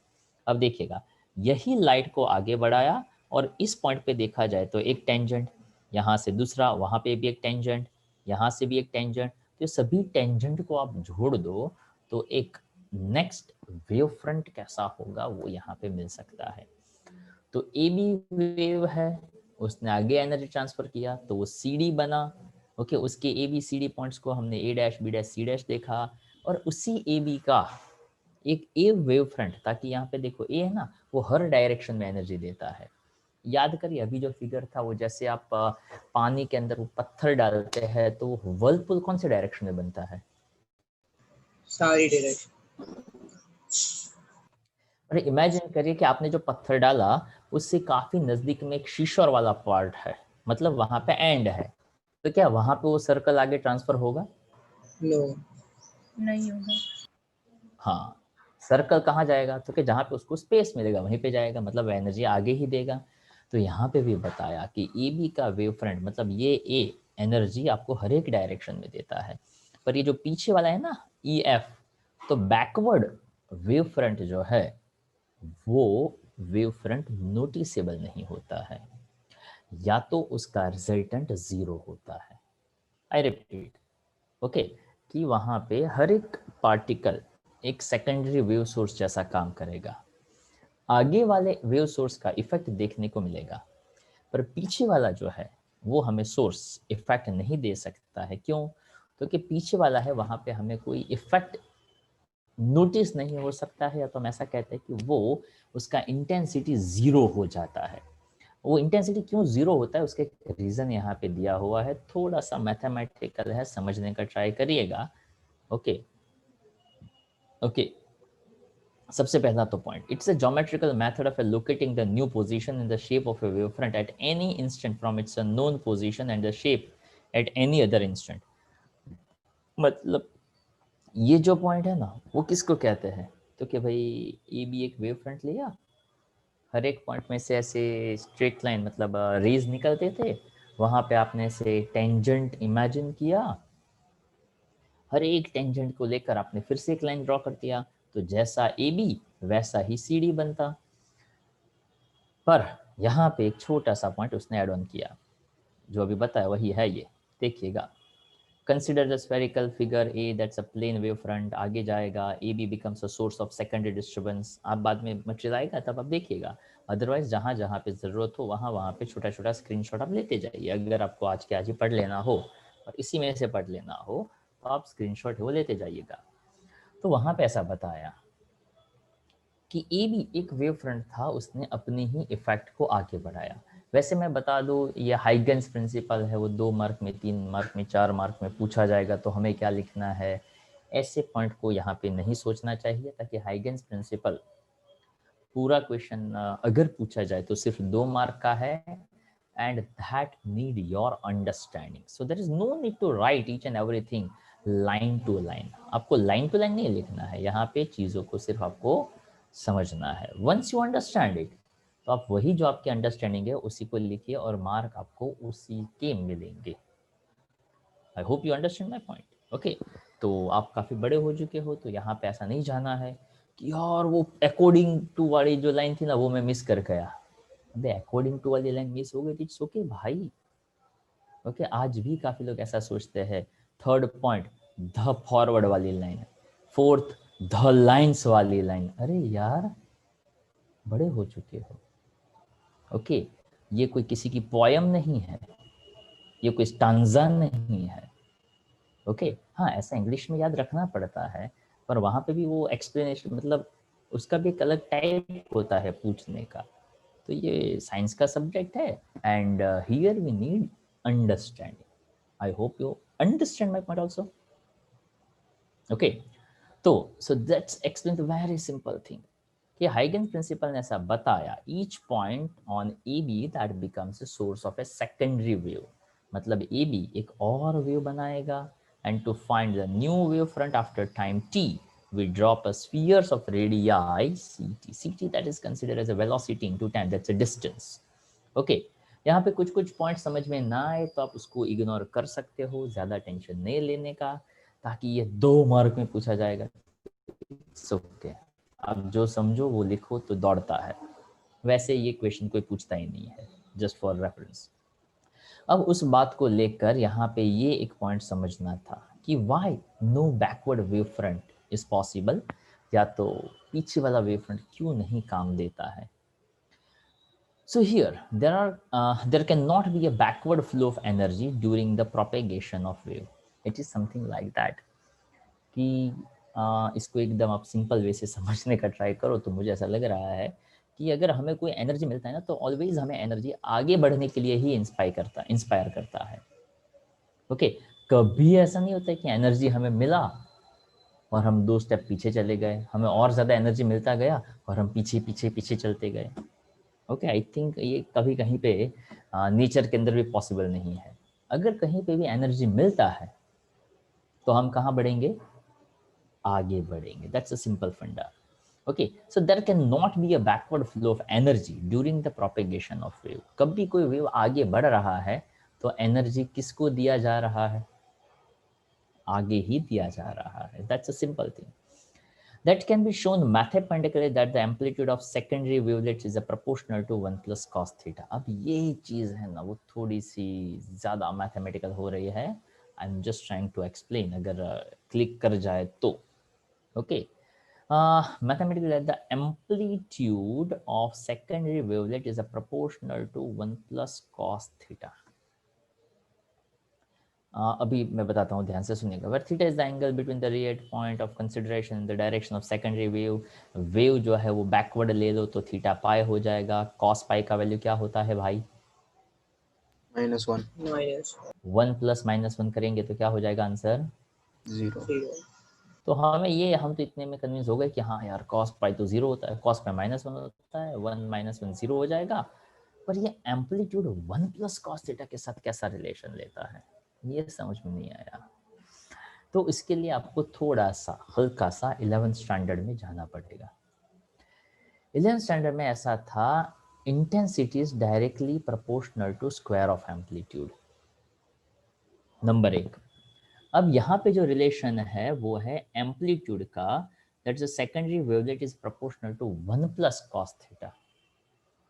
अब देखिएगा, यही लाइट को आगे बढ़ाया और इस पॉइंट पे देखा जाए तो एक टेंजेंट, यहाँ से दूसरा, वहाँ पे भी एक टेंजेंट, यहाँ से भी एक टेंजेंट, तो सभी टेंजेंट को आप जोड़ दो तो एक नेक्स्ट वेव फ्रंट कैसा होगा वो यहाँ पे मिल सकता है। तो ए बी वेव है, उसने आगे एनर्जी ट्रांसफर किया तो वो सी डी बना। ओके, उसके A B C D points को हमने A dash B dash C dash देखा, और उसी ए बी का एक ए वेव फ्रंट, ताकि यहाँ पे देखो ए है ना, वो हर डायरेक्शन में एनर्जी देता है। याद करिए अभी जो फिगर था वो, जैसे आप पानी के अंदर वो पत्थर डालते हैं तो वर्लपुल कौन से डायरेक्शन में बनता है? सारी डायरेक्शन। अरे इमेजिन करिए कि आपने जो पत्थर डाला उससे काफी नजदीक में एक शीशर वाला पार्ट है, मतलब वहां पे एंड है, तो क्या वहां पे वो सर्कल आगे ट्रांसफर होगा? नो, नहीं होगा। हाँ, सर्कल कहाँ जाएगा? तो कि जहाँ पे उसको स्पेस मिलेगा वहीं पे जाएगा, मतलब एनर्जी आगे ही देगा। तो यहाँ पे भी बताया कि ए बी का वेव फ्रंट, मतलब ये ए एनर्जी आपको हर एक डायरेक्शन में देता है, पर ये जो पीछे वाला है ना ई एफ, तो बैकवर्ड वेव फ्रंट जो है वो वेव फ्रंट नोटिसेबल नहीं होता है, या तो उसका रिजल्टेंट जीरो होता है। आई रिपीट, ओके, कि वहाँ पे हर एक पार्टिकल एक सेकेंडरी वेव सोर्स जैसा काम करेगा, आगे वाले वेव सोर्स का इफेक्ट देखने को मिलेगा, पर पीछे वाला जो है वो हमें सोर्स इफेक्ट नहीं दे सकता है। क्यों? क्योंकि पीछे वाला है, वहाँ पे हमें कोई इफेक्ट नोटिस नहीं हो सकता है, या तो हम ऐसा कहते हैं कि वो उसका इंटेंसिटी जीरो हो जाता है। वो इंटेंसिटी क्यों जीरो होता है उसके रीजन यहाँ पे दिया हुआ है, थोड़ा सा मैथमेटिकल है, समझने का ट्राई करिएगा। ओके ओके, सबसे पहला तो point, it's a geometrical method of locating the new position in the shape of a wave front at any instant from its known position and the shape at any other instant. मतलब ये जो point है ना वो किसको कहते हैं? तो कि भाई ये भी एक वेव फ्रंट लिया, हर एक पॉइंट में से ऐसे स्ट्रेट लाइन, मतलब रेज निकलते थे, वहाँ पे आपने से टेंजेंट इमेजिन किया, हर एक टेंजेंट को लेकर आपने फिर से एक लाइन ड्रॉ कर दिया, तो जैसा ए बी वैसा ही सी डी बनता। पर यहाँ पे एक छोटा सा पॉइंट उसने ऐड ऑन किया, जो अभी बताया वही है ये, देखिएगा। Consider the spherical figure A that's a plane wave front, आगे जाएगा A B becomes a source of secondary disturbance, आप बाद में मटेरियल आएगा तब आप देखिएगा, अदरवाइज जहाँ जहाँ पे ज़रूरत हो वहाँ वहाँ पे छोटा छोटा स्क्रीनशॉट आप लेते जाइए। अगर आपको आज के आज ही पढ़ लेना हो और इसी में से पढ़ लेना हो तो आप स्क्रीनशॉट वो लेते जाइएगा। तो वहाँ पे ऐसा बताया कि ए भी एक वेव फ्रंट था, उसने अपने ही इफेक्ट को आगे बढ़ाया। वैसे मैं बता दूं ये हाइगन्स प्रिंसिपल है, वो 2 मार्क में, 3 मार्क में, 4 मार्क में पूछा जाएगा, तो हमें क्या लिखना है, ऐसे पॉइंट को यहाँ पे नहीं सोचना चाहिए, ताकि हाइगन्स प्रिंसिपल पूरा क्वेश्चन अगर पूछा जाए तो सिर्फ 2 मार्क का है, and that need your understanding, so there is no need to write each and everything line to line. आपको लाइन टू लाइन नहीं लिखना है, यहाँ पे चीज़ों को सिर्फ आपको समझना है। वंस यू अंडरस्टैंड इट, तो आप वही जो आपकी अंडरस्टैंडिंग है उसी को लिखिए और मार्क आपको उसी के मिलेंगे। आई hope you understand my point. Okay, तो आप काफ़ी बड़े हो चुके हो, तो यहाँ पे ऐसा नहीं जाना है कि यार वो अकॉर्डिंग टू वाली जो लाइन थी ना वो मैं मिस कर गया। अबे अकॉर्डिंग टू वाली लाइन मिस हो गई, इट्स ओके भाई। ओके, आज भी काफ़ी लोग ऐसा सोचते हैं। थर्ड पॉइंट, द फॉरवर्ड वाली लाइन, फोर्थ द लाइन्स वाली लाइन। अरे यार बड़े हो चुके हो। ओके, ये कोई किसी की पोयम नहीं है, ये कोई स्टांजा नहीं है। ओके, हाँ ऐसा इंग्लिश में याद रखना पड़ता है, पर वहाँ पे भी वो एक्सप्लेनेशन, मतलब उसका भी एक अलग टाइप होता है पूछने का। तो ये साइंस का सब्जेक्ट है, and here we need understanding. I hope you understand my point also. Okay, तो so that's explain the very simple thing कि हाइगन्स प्रिंसिपल ने ऐसा बताया, each point on A B that becomes a source of a secondary wave, मतलब A B एक और wave बनाएगा, and to find the new wave front after time t we drop a spheres of radii ct, that is considered as a velocity into time, that's a distance. Okay, यहाँ पे कुछ कुछ point समझ में ना आए तो आप उसको इग्नोर कर सकते हो, ज़्यादा टेंशन नहीं लेने का, ताकि ये 2 मार्क में पूछा जाएगा। ओके, आप जो समझो वो लिखो तो दौड़ता है, वैसे ये क्वेश्चन कोई पूछता ही नहीं है, जस्ट फॉर रेफरेंस। अब उस बात को लेकर यहाँ पे ये एक पॉइंट समझना था कि why no backward wave front is possible, या तो पीछे वाला वेव फ्रंट क्यों नहीं काम देता है। So here there cannot be a backward flow of energy during the propagation of wave. It is something like that कि इसको एकदम आप सिंपल वे से समझने का ट्राई करो तो मुझे ऐसा लग रहा है कि अगर हमें कोई एनर्जी मिलता है ना तो ऑलवेज हमें एनर्जी आगे बढ़ने के लिए ही इंस्पायर करता है। ओके, कभी ऐसा नहीं होता है कि एनर्जी हमें मिला और हम 2 स्टेप पीछे चले गए, हमें और ज़्यादा एनर्जी मिलता गया और हम पीछे पीछे पीछे चलते गए। ओके, आई थिंक ये कभी कहीं पे नेचर के अंदर भी पॉसिबल नहीं है। अगर कहीं पे भी एनर्जी मिलता है तो हम कहाँ बढ़ेंगे, आगे बढ़ेंगे। That's a simple funda. Okay, so there can not be a backward flow of energy during the propagation of wave. कभी कोई वेव आगे बढ़ रहा है तो एनर्जी किसको दिया जा रहा है, आगे ही दिया जा रहा है। That's a simple thing that can be shown mathematically that the amplitude of secondary wavelets is a proportional to 1 plus cos theta। अब ये चीज़ है ना वो थोड़ी सी ज़्यादा मैथमेटिकल हो रही है। I am just trying to explain, अगर क्लिक कर जाए तो। Okay, mathematically the amplitude of secondary wavelet is a proportional to 1 plus cos theta। अभी मैं बताता हूँ, ध्यान से सुनिएगा। Where theta is the angle between the rate point of consideration in the direction of secondary wave. Wave जो है वो बैकवर्ड ले लो तो थीटा पाई हो जाएगा। कॉस पाई का वैल्यू क्या होता है भाई, -1 1 प्लस -1 करेंगे तो क्या हो जाएगा आंसर, 0। तो हम तो इतने में कन्विंस हो गए कि हाँ यार कॉस पाई तो 0 होता है, कॉस पाई -1 होता है, 1 -1 0 हो जाएगा। पर ये एम्पलीट्यूड 1 प्लस कॉस थीटा के साथ कैसा रिलेशन लेता है, ये समझ में नहीं आया। तो इसके लिए आपको थोड़ा सा हल्का सा 11th स्टैंडर्ड में जाना पड़ेगा। 11th स्टैंडर्ड में ऐसा था, intensity is directly proportional to square of amplitude, number 1। अब यहाँ पे जो रिलेशन है वो है एम्पलीट्यूड का, that is a secondary wavelet is proportional to 1 plus cos theta.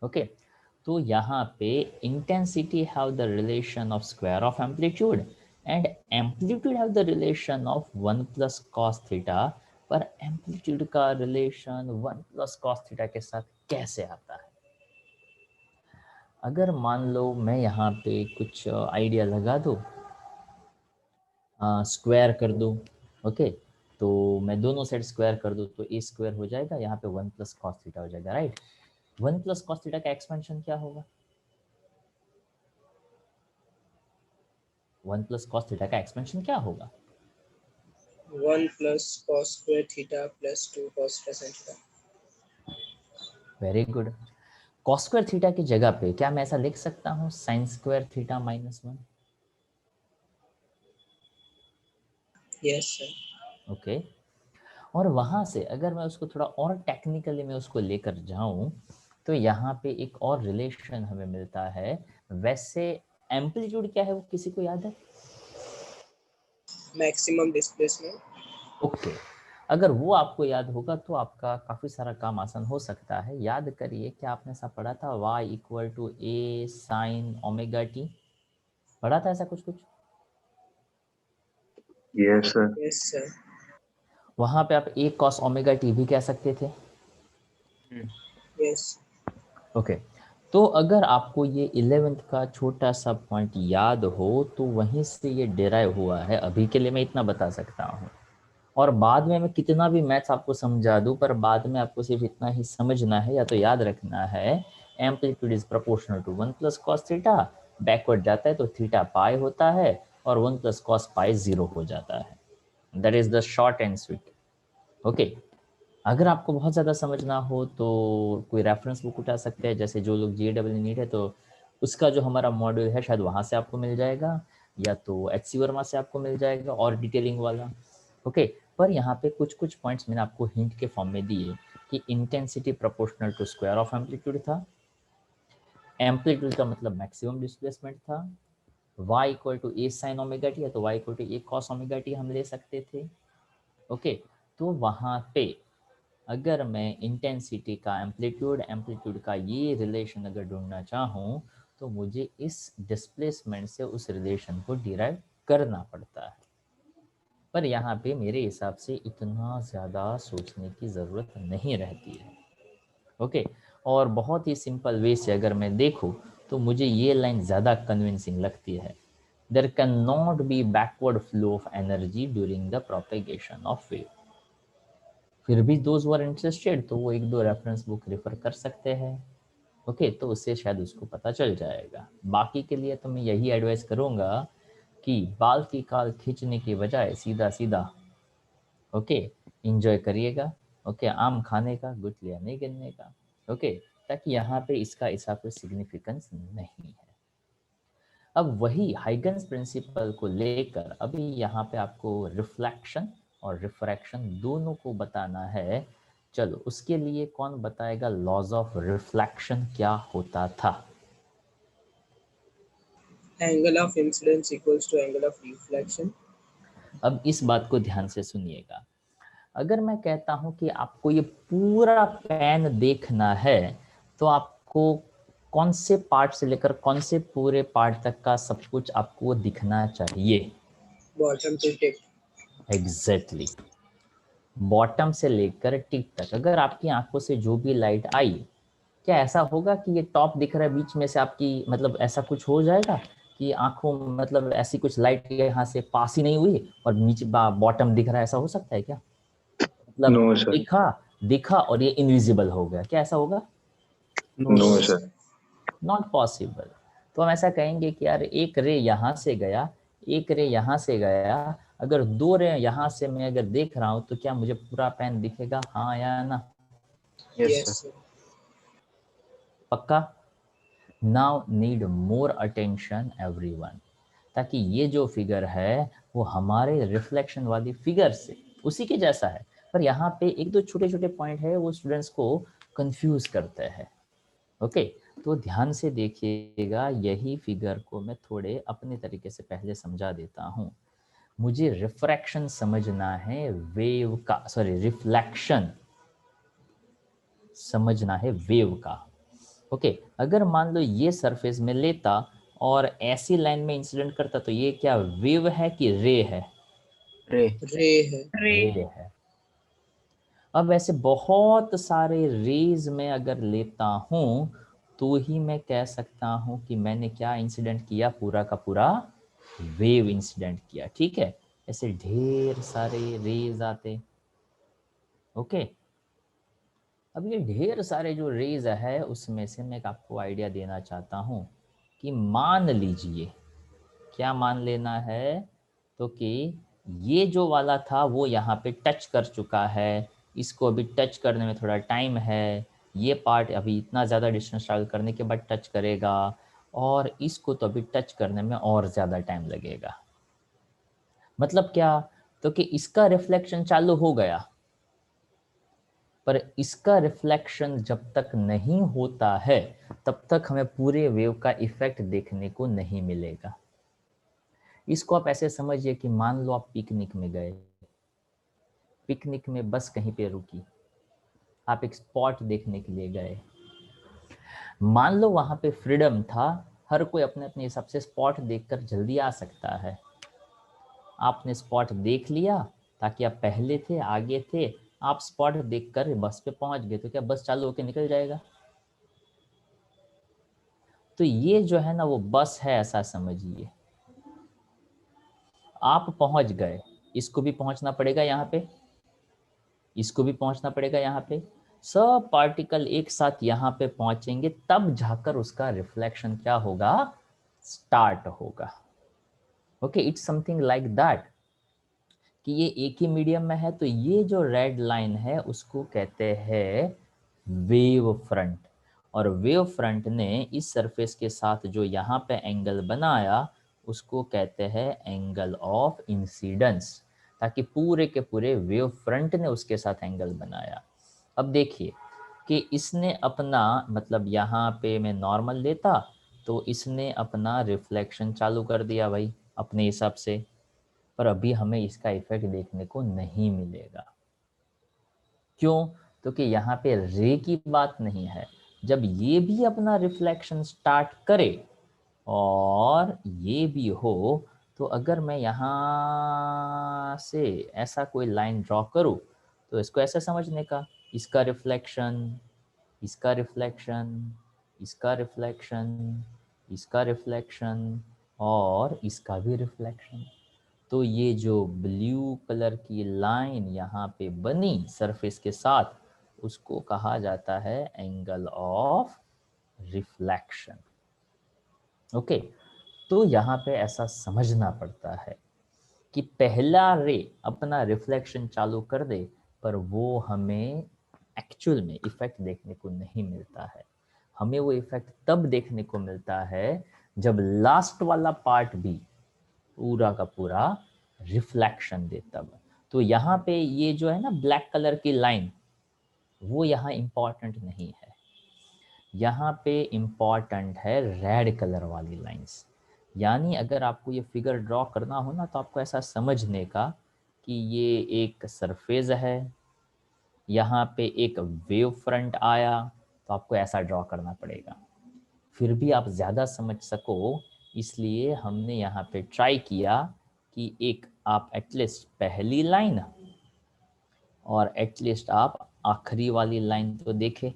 Okay, तो यहाँ पे intensity have the relation of square of amplitude and amplitude have the relation of 1 plus cos theta. पर amplitude का relation 1 plus cos theta के साथ कैसे आता है। अगर मान लो मैं यहाँ पे कुछ आइडिया लगा दूँ, स्क्वायर कर दूँ, ओके, तो मैं दोनों साइड स्क्वायर कर दूँ तो ए स्क्वायर हो जाएगा, यहाँ पे 1 प्लस कॉस थीटा हो जाएगा, राइट। 1 प्लस कॉस थीटा का एक्सपेंशन क्या होगा, 1 प्लस कॉस थीटा का एक्सपेंशन क्या होगा, 1 plus cos square theta plus 2 cos theta sin theta। Very good. Cos square theta की जगह पे क्या मैं ऐसा लिख सकता हूँ, sine square theta -1। Yes sir. Okay, और वहां से अगर मैं उसको थोड़ा और टेक्निकली मैं उसको लेकर जाऊं तो यहाँ पे एक और रिलेशन हमें मिलता है। वैसे एम्पलीट्यूड क्या है वो किसी को याद है, मैक्सिमम डिस्प्लेसमेंट। ओके, अगर वो आपको याद होगा तो आपका काफ़ी सारा काम आसान हो सकता है। याद करिए, क्या आपने ऐसा पढ़ा था y = a sin omega t, पढ़ा था ऐसा कुछ यस सर। Yes sir. वहाँ पे आप a cos ओमेगा t भी कह सकते थे। यस। ओके, तो अगर आपको ये 11th का छोटा सा पॉइंट याद हो तो वहीं से ये डेराइव हुआ है। अभी के लिए मैं इतना बता सकता हूँ, और बाद में मैं कितना भी मैथ्स आपको समझा दूँ, पर बाद में आपको सिर्फ इतना ही समझना है या तो याद रखना है, amplitude is proportional to 1 plus cos theta, backward जाता है तो थीटा पाई होता है और 1 प्लस कॉस पाई 0 हो जाता है। That is the short and sweet. Okay, अगर आपको बहुत ज़्यादा समझना हो तो कोई रेफरेंस बुक उठा सकते हैं, जैसे जो लोग JEE नीट है तो उसका जो हमारा मॉड्यूल है शायद वहाँ से आपको मिल जाएगा, या तो HC वर्मा से आपको मिल जाएगा और डिटेलिंग वाला। ओके, पर यहाँ पे कुछ कुछ पॉइंट्स मैंने आपको हिंट के फॉर्म में दिए कि intensity proportional to square of amplitude था, एम्पलीट्यूड का मतलब मैक्सिमम डिस्प्लेसमेंट था, y equal to A sine omega T है तो y equal to A cos omega T हम ले सकते थे। ओके, तो वहाँ पे अगर मैं इंटेंसिटी का एम्पलीट्यूड का ये रिलेशन अगर ढूंढना चाहूँ तो मुझे इस डिस्प्लेसमेंट से उस रिलेशन को डिराइव करना पड़ता है। पर यहाँ पे मेरे हिसाब से इतना ज़्यादा सोचने की ज़रूरत नहीं रहती है। ओके, और बहुत ही सिंपल वे से अगर मैं देखूँ तो मुझे ये लाइन ज़्यादा कन्विंसिंग लगती है। There can not be backward flow of energy during the propagation of wave. फिर भी दोज वर इंटरेस्टेड तो वो एक दो रेफरेंस बुक रेफर कर सकते हैं। ओके, तो उससे शायद उसको पता चल जाएगा। बाकी के लिए तो मैं यही एडवाइस करूँगा कि बाल की काल खींचने की बजाय सीधा सीधा ओके इंजॉय करिएगा। ओके, आम खाने का गुठलियाँ नहीं गिनने का। ओके, ताकि यहाँ पे इसका ऐसा कोई सिग्निफिकेंस नहीं है। अब वही हाइगन्स प्रिंसिपल को लेकर अभी यहाँ पे आपको रिफ्लेक्शन और रिफ्रैक्शन दोनों को बताना है। चलो उसके लिए कौन बताएगा लॉज ऑफ रिफ्लेक्शन क्या होता था? Angle of incidence equals to angle of reflection. अब इस बात को ध्यान से सुनिएगा। अगर मैं कहता हूं कि आपको ये पूरा पैन देखना है तो आपको कौन से पार्ट से लेकर कौन से पूरे पार्ट तक का सब कुछ आपको दिखना चाहिए? Bottom to tip. Exactly, bottom से लेकर टिप तक अगर आपकी आंखों से जो भी लाइट आई, क्या ऐसा होगा कि ये टॉप दिख रहा है बीच में से आपकी, मतलब ऐसा कुछ हो जाएगा कि आंखों मतलब ऐसी कुछ लाइट यहाँ से पास ही नहीं हुई और नीचे बॉटम दिख रहा है, ऐसा हो सकता है क्या? मतलब नो सर, दिखा दिखा और ये इनविजिबल हो गया, क्या ऐसा होगा? No sir. Not possible. तो हम ऐसा कहेंगे कि यार एक रे यहाँ से गया, एक रे यहाँ से गया, अगर दो रे यहाँ से मैं अगर देख रहा हूँ तो क्या मुझे पूरा पैन दिखेगा, हाँ या ना? Yes yes sir. पक्का? Now need more attention everyone, ताकि ये जो फिगर है वो हमारे रिफ्लेक्शन वाली फिगर से उसी के जैसा है, पर यहाँ पे एक दो छोटे छोटे पॉइंट है वो स्टूडेंट्स को कंफ्यूज करते हैं। ओके, तो ध्यान से देखिएगा, यही फिगर को मैं थोड़े अपने तरीके से पहले समझा देता हूँ। मुझे रिफ्रैक्शन समझना है वेव का, सॉरी रिफ्लेक्शन समझना है वेव का। ओके, अगर मान लो ये सरफेस में लेता और ऐसी लाइन में इंसिडेंट करता तो ये क्या वेव है कि रे है? रे। रे है। रे है। अब ऐसे बहुत सारे रेज में अगर लेता हूं तो ही मैं कह सकता हूं कि मैंने क्या इंसिडेंट किया, पूरा का पूरा वेव इंसिडेंट किया। ठीक है, ऐसे ढेर सारे रेज आते। ओके, अब ये ढेर सारे जो रेज है उसमें से मैं आपको आइडिया देना चाहता हूं कि मान लीजिए, क्या मान लेना है, तो कि ये जो वाला था वो यहाँ पे टच कर चुका है, इसको अभी टच करने में थोड़ा टाइम है, ये पार्ट अभी इतना ज़्यादा डिस्टेंस ट्रैवल करने के बाद टच करेगा, और इसको तो अभी टच करने में और ज़्यादा टाइम लगेगा। मतलब क्या, तो कि इसका रिफ्लेक्शन चालू हो गया, पर इसका रिफ्लेक्शन जब तक नहीं होता है तब तक हमें पूरे वेव का इफेक्ट देखने को नहीं मिलेगा। इसको आप ऐसे समझिए कि मान लो आप पिकनिक में गए, पिकनिक में बस कहीं पे रुकी, आप एक स्पॉट देखने के लिए गए, मान लो वहां पे फ्रीडम था, हर कोई अपने अपने हिसाब से स्पॉट देखकर जल्दी आ सकता है। आपने स्पॉट देख लिया ताकि आप पहले थे, आगे थे, आप स्पॉट देखकर बस पे पहुंच गए, तो क्या बस चालू होकर निकल जाएगा? तो ये जो है ना वो बस है, ऐसा समझिए। आप पहुंच गए, इसको भी पहुंचना पड़ेगा यहाँ पे, इसको भी पहुंचना पड़ेगा यहाँ पे, सब पार्टिकल एक साथ यहाँ पे पहुंचेंगे, तब जाकर उसका रिफ्लेक्शन क्या होगा, स्टार्ट होगा। Okay, it's something like that कि ये एक ही मीडियम में है, तो ये जो रेड लाइन है उसको कहते हैं वेव फ्रंट, और वेव फ्रंट ने इस सरफेस के साथ जो यहाँ पे एंगल बनाया उसको कहते हैं एंगल ऑफ इंसिडेंस, ताकि पूरे के पूरे वेव फ्रंट ने उसके साथ एंगल बनाया। अब देखिए, कि इसने अपना मतलब यहाँ पे मैं नॉर्मल लेता तो इसने अपना रिफ्लेक्शन चालू कर दिया भाई अपने हिसाब से, पर अभी हमें इसका इफेक्ट देखने को नहीं मिलेगा। क्यों? तो कि यहाँ पे रे की बात नहीं है। जब ये भी अपना रिफ्लेक्शन स्टार्ट करे और ये भी हो, तो अगर मैं यहाँ से ऐसा कोई लाइन ड्रॉ करूँ तो इसको ऐसे समझने का, इसका रिफ्लेक्शन, इसका रिफ्लेक्शन, इसका रिफ्लेक्शन, इसका रिफ्लेक्शन और इसका भी रिफ्लेक्शन। तो ये जो ब्लू कलर की लाइन यहाँ पे बनी सरफेस के साथ, उसको कहा जाता है एंगल ऑफ रिफ्लेक्शन। ओके, तो यहाँ पे ऐसा समझना पड़ता है कि पहला रे अपना रिफ्लेक्शन चालू कर दे, पर वो हमें एक्चुअल में इफेक्ट देखने को नहीं मिलता है। हमें वो इफेक्ट तब देखने को मिलता है जब लास्ट वाला पार्ट भी पूरा का पूरा रिफ्लेक्शन दे तब। तो यहाँ पे ये जो है ना ब्लैक कलर की लाइन, वो यहाँ इम्पॉर्टेंट नहीं है। यहाँ पे इम्पॉर्टेंट है रेड कलर वाली लाइंस। यानी अगर आपको ये फिगर ड्रॉ करना हो ना, तो आपको ऐसा समझने का कि ये एक सरफेस है, यहाँ पे एक वेव फ्रंट आया, तो आपको ऐसा ड्रॉ करना पड़ेगा। फिर भी आप ज़्यादा समझ सको, इसलिए हमने यहाँ पे ट्राई किया कि एक आप एटलीस्ट पहली लाइन और एटलीस्ट आप आखिरी वाली लाइन तो देखें।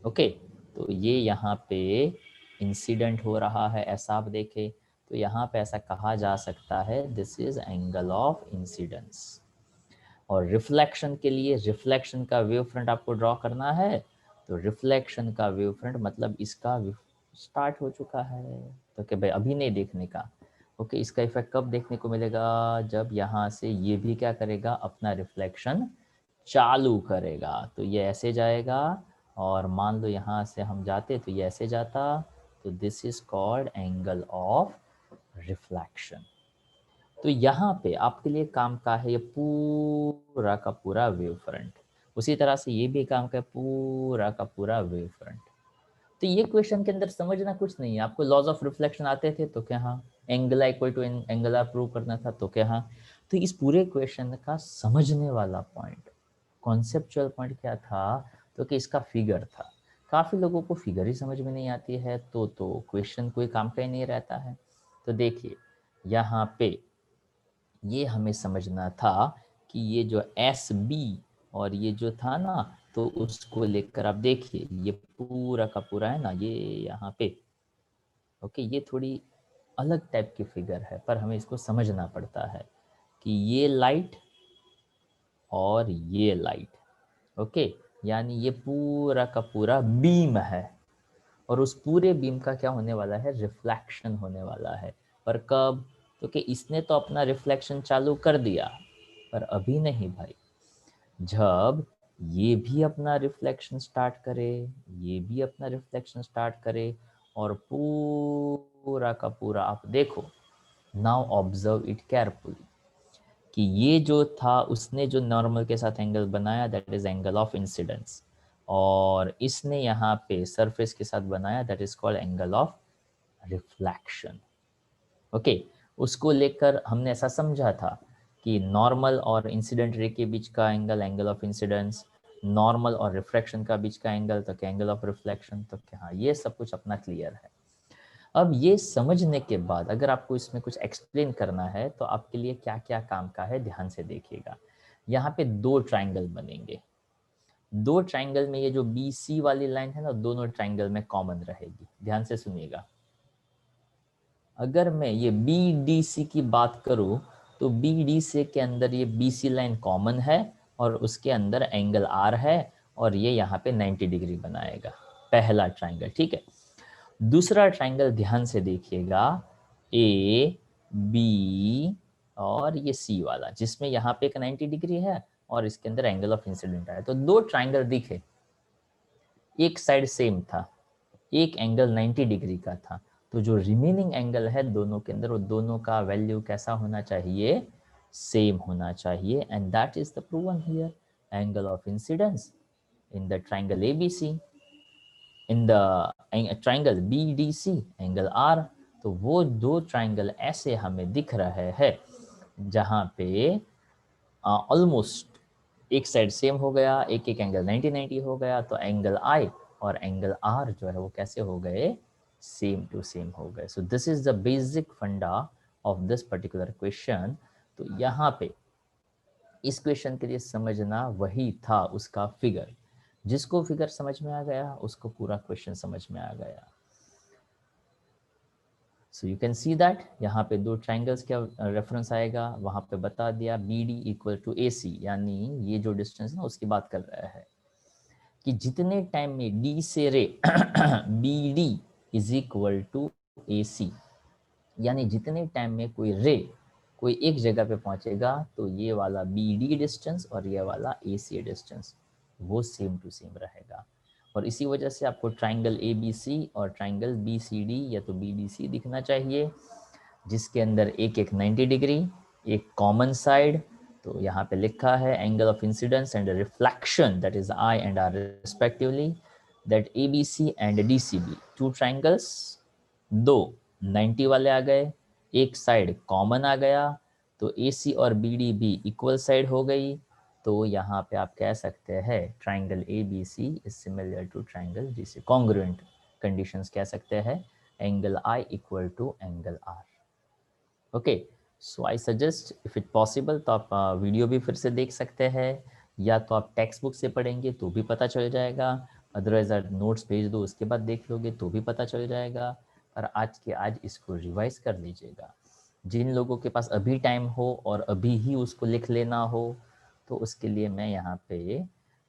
ओके, तो ये यहाँ पे इंसिडेंट हो रहा है, ऐसा आप देखें तो यहाँ पे ऐसा कहा जा सकता है this is angle of incidence. और रिफ्लेक्शन के लिए रिफ्लेक्शन का वेव फ्रंट आपको ड्रॉ करना है, तो रिफ्लेक्शन का वेव फ्रंट मतलब इसका स्टार्ट हो चुका है, तो कि भाई अभी नहीं देखने का। ओके, इसका इफेक्ट कब देखने को मिलेगा? जब यहाँ से ये भी क्या करेगा, अपना रिफ्लेक्शन चालू करेगा। तो ये ऐसे जाएगा और मान लो यहाँ से हम जाते तो ये ऐसे जाता, तो this is called angle of reflection. तो यहाँ पे आपके लिए काम का है ये पूरा का पूरा वेव फ्रंट, उसी तरह से ये भी काम का है पूरा का पूरा वेव फ्रंट। तो ये क्वेश्चन के अंदर समझना कुछ नहीं है। आपको लॉज ऑफ रिफ्लेक्शन आते थे तो क्या, हाँ angle equal to angle prove करना था तो क्या, हाँ। तो इस पूरे क्वेश्चन का समझने वाला पॉइंट, कॉन्सेप्चुअल पॉइंट क्या था, तो कि इसका फिगर था। काफ़ी लोगों को फिगर ही समझ में नहीं आती है, तो क्वेश्चन कोई काम का ही नहीं रहता है। तो देखिए यहाँ पे ये हमें समझना था कि ये जो एस बी और ये जो था ना, तो उसको लेकर आप देखिए ये पूरा का पूरा है ना, ये यहाँ पे ओके, ये थोड़ी अलग टाइप की फिगर है, पर हमें इसको समझना पड़ता है कि ये लाइट और ये लाइट, ओके, यानी ये पूरा का पूरा बीम है, और उस पूरे बीम का क्या होने वाला है, रिफ्लेक्शन होने वाला है। पर कब? तो कि इसने तो अपना रिफ्लेक्शन चालू कर दिया, पर अभी नहीं भाई। जब ये भी अपना रिफ्लेक्शन स्टार्ट करे, ये भी अपना रिफ्लेक्शन स्टार्ट करे, और पूरा का पूरा आप देखो, नाउ ऑब्जर्व इट केयरफुली, कि ये जो था उसने जो नॉर्मल के साथ एंगल बनाया that is angle of incidence, और इसने यहाँ पे सरफेस के साथ बनाया that is called angle of reflection. Okay, उसको लेकर हमने ऐसा समझा था कि नॉर्मल और इंसिडेंट रे के बीच का angle angle of incidence, normal और रिफ्रैक्शन का बीच का एंगल तो क्या, एंगल ऑफ रिफ्लेक्शन। तो क्या, हाँ, ये सब कुछ अपना क्लियर है। अब ये समझने के बाद अगर आपको इसमें कुछ एक्सप्लेन करना है तो आपके लिए क्या क्या काम का है, ध्यान से देखिएगा। यहाँ पे दो ट्राइंगल बनेंगे, दो ट्राइंगल में ये जो बी सी वाली लाइन है ना, दोनों ट्राइंगल में कॉमन रहेगी। ध्यान से सुनिएगा, अगर मैं ये बी डी सी की बात करूँ तो बी डी सी के अंदर ये बी सी लाइन कॉमन है और उसके अंदर एंगल आर है, और ये यहाँ पे 90 डिग्री बनाएगा, पहला ट्राइंगल, ठीक है। दूसरा ट्राइंगल ध्यान से देखिएगा, ए बी और ये सी वाला, जिसमें यहाँ पे एक 90 डिग्री है और इसके अंदर एंगल ऑफ इंसिडेंट है। तो दो ट्राइंगल दिखे, एक साइड सेम था, एक एंगल 90 डिग्री का था, तो जो रिमेनिंग एंगल है दोनों के अंदर, वो दोनों का वैल्यू कैसा होना चाहिए, सेम होना चाहिए, and that is the proven here, angle of incidence in the triangle ABC, in the triangle BDC, angle R। तो वो दो ट्राइंगल ऐसे हमें दिख रहे हैं जहाँ पे ऑलमोस्ट एक साइड सेम हो गया, एक एक एंगल 90-90 हो गया, तो एंगल I और एंगल R जो है वो कैसे हो गए, सेम टू सेम हो गए। सो दिस इज द बेसिक फंडा ऑफ दिस पर्टिकुलर क्वेश्चन। तो यहाँ पे इस क्वेश्चन के लिए समझना वही था उसका फिगर। जिसको फिगर समझ में आ गया उसको पूरा क्वेश्चन समझ में आ गया। So you can see that यहाँ पे दो ट्राइंगल्स का रेफरेंस आएगा, वहाँ पे बता दिया BD इक्वल टू AC, यानी ये जो डिस्टेंस ना उसकी बात कर रहा है कि जितने टाइम में D से ray BD is equal to AC, यानी जितने टाइम में कोई एक जगह पे पहुंचेगा तो ये वाला BD डिस्टेंस और ये वाला AC डिस्टेंस वो सेम टू सेम रहेगा। और इसी वजह से आपको ट्राइंगल ABC और ट्राइंगल BCD या तो BDC दिखना चाहिए, जिसके अंदर एक 90 डिग्री, एक कॉमन साइड। तो यहाँ पे लिखा है angle of incidence and reflection that is I and R respectively, that ABC and DCB two triangles, दो 90 वाले आ गए, एक साइड कॉमन आ गया, तो AC और BD भी इक्वल साइड हो गई। तो यहाँ पे आप कह सकते हैं triangle ABC is similar to triangle DC, congruent conditions कह सकते हैं, angle I equal to angle R। Okay, so I suggest if it possible तो आप वीडियो भी फिर से देख सकते हैं, या तो आप टेक्स्ट बुक से पढ़ेंगे तो भी पता चल जाएगा, अदरवाइज आप नोट्स भेज दो उसके बाद देख लोगे तो भी पता चल जाएगा। और आज के आज इसको रिवाइज कर लीजिएगा। जिन लोगों के पास अभी टाइम हो और अभी ही उसको लिख लेना हो तो उसके लिए मैं यहाँ पे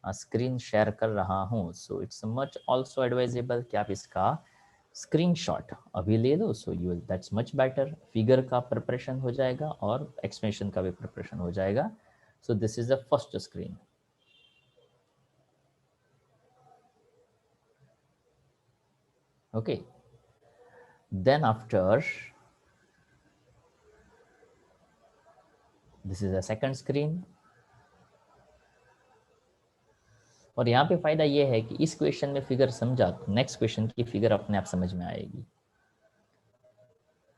स्क्रीन शेयर कर रहा हूँ। So it's much also advisable कि आप इसका स्क्रीनशॉट अभी ले लो। So you that's much better, figure का प्रिपरेशन हो जाएगा और एक्सप्लेनेशन का भी प्रिपरेशन हो जाएगा। So this is the first screen. okay, then after this is a second screen। और यहाँ पे फायदा ये है कि इस क्वेश्चन में फिगर समझा तो नेक्स्ट क्वेश्चन की फिगर अपने आप समझ में आएगी।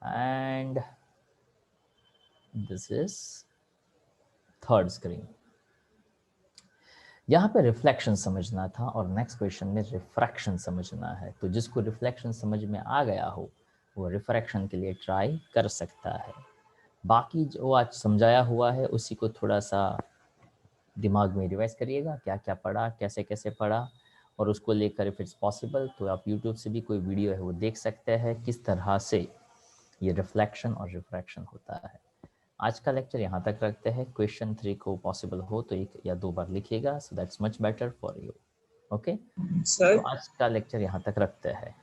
And this is third screen. यहाँ पे रिफ्लेक्शन समझना था और नेक्स्ट क्वेश्चन में रिफ्रैक्शन समझना है। तो जिसको रिफ्लेक्शन समझ में आ गया हो वो रिफ्रैक्शन के लिए ट्राई कर सकता है। बाकी जो आज समझाया हुआ है उसी को थोड़ा सा दिमाग में रिवाइज करिएगा, क्या क्या पढ़ा, कैसे कैसे पढ़ा, और उसको लेकर इफ इट्स पॉसिबल तो आप यूट्यूब से भी कोई वीडियो है वो देख सकते हैं किस तरह से ये रिफ्लेक्शन और रिफ्रैक्शन होता है। आज का लेक्चर यहाँ तक रखते हैं। क्वेश्चन 3 को पॉसिबल हो तो 1 या 2 बार लिखिएगा, so that's much better for you. Okay, sir तो आज का लेक्चर यहाँ तक रखते हैं।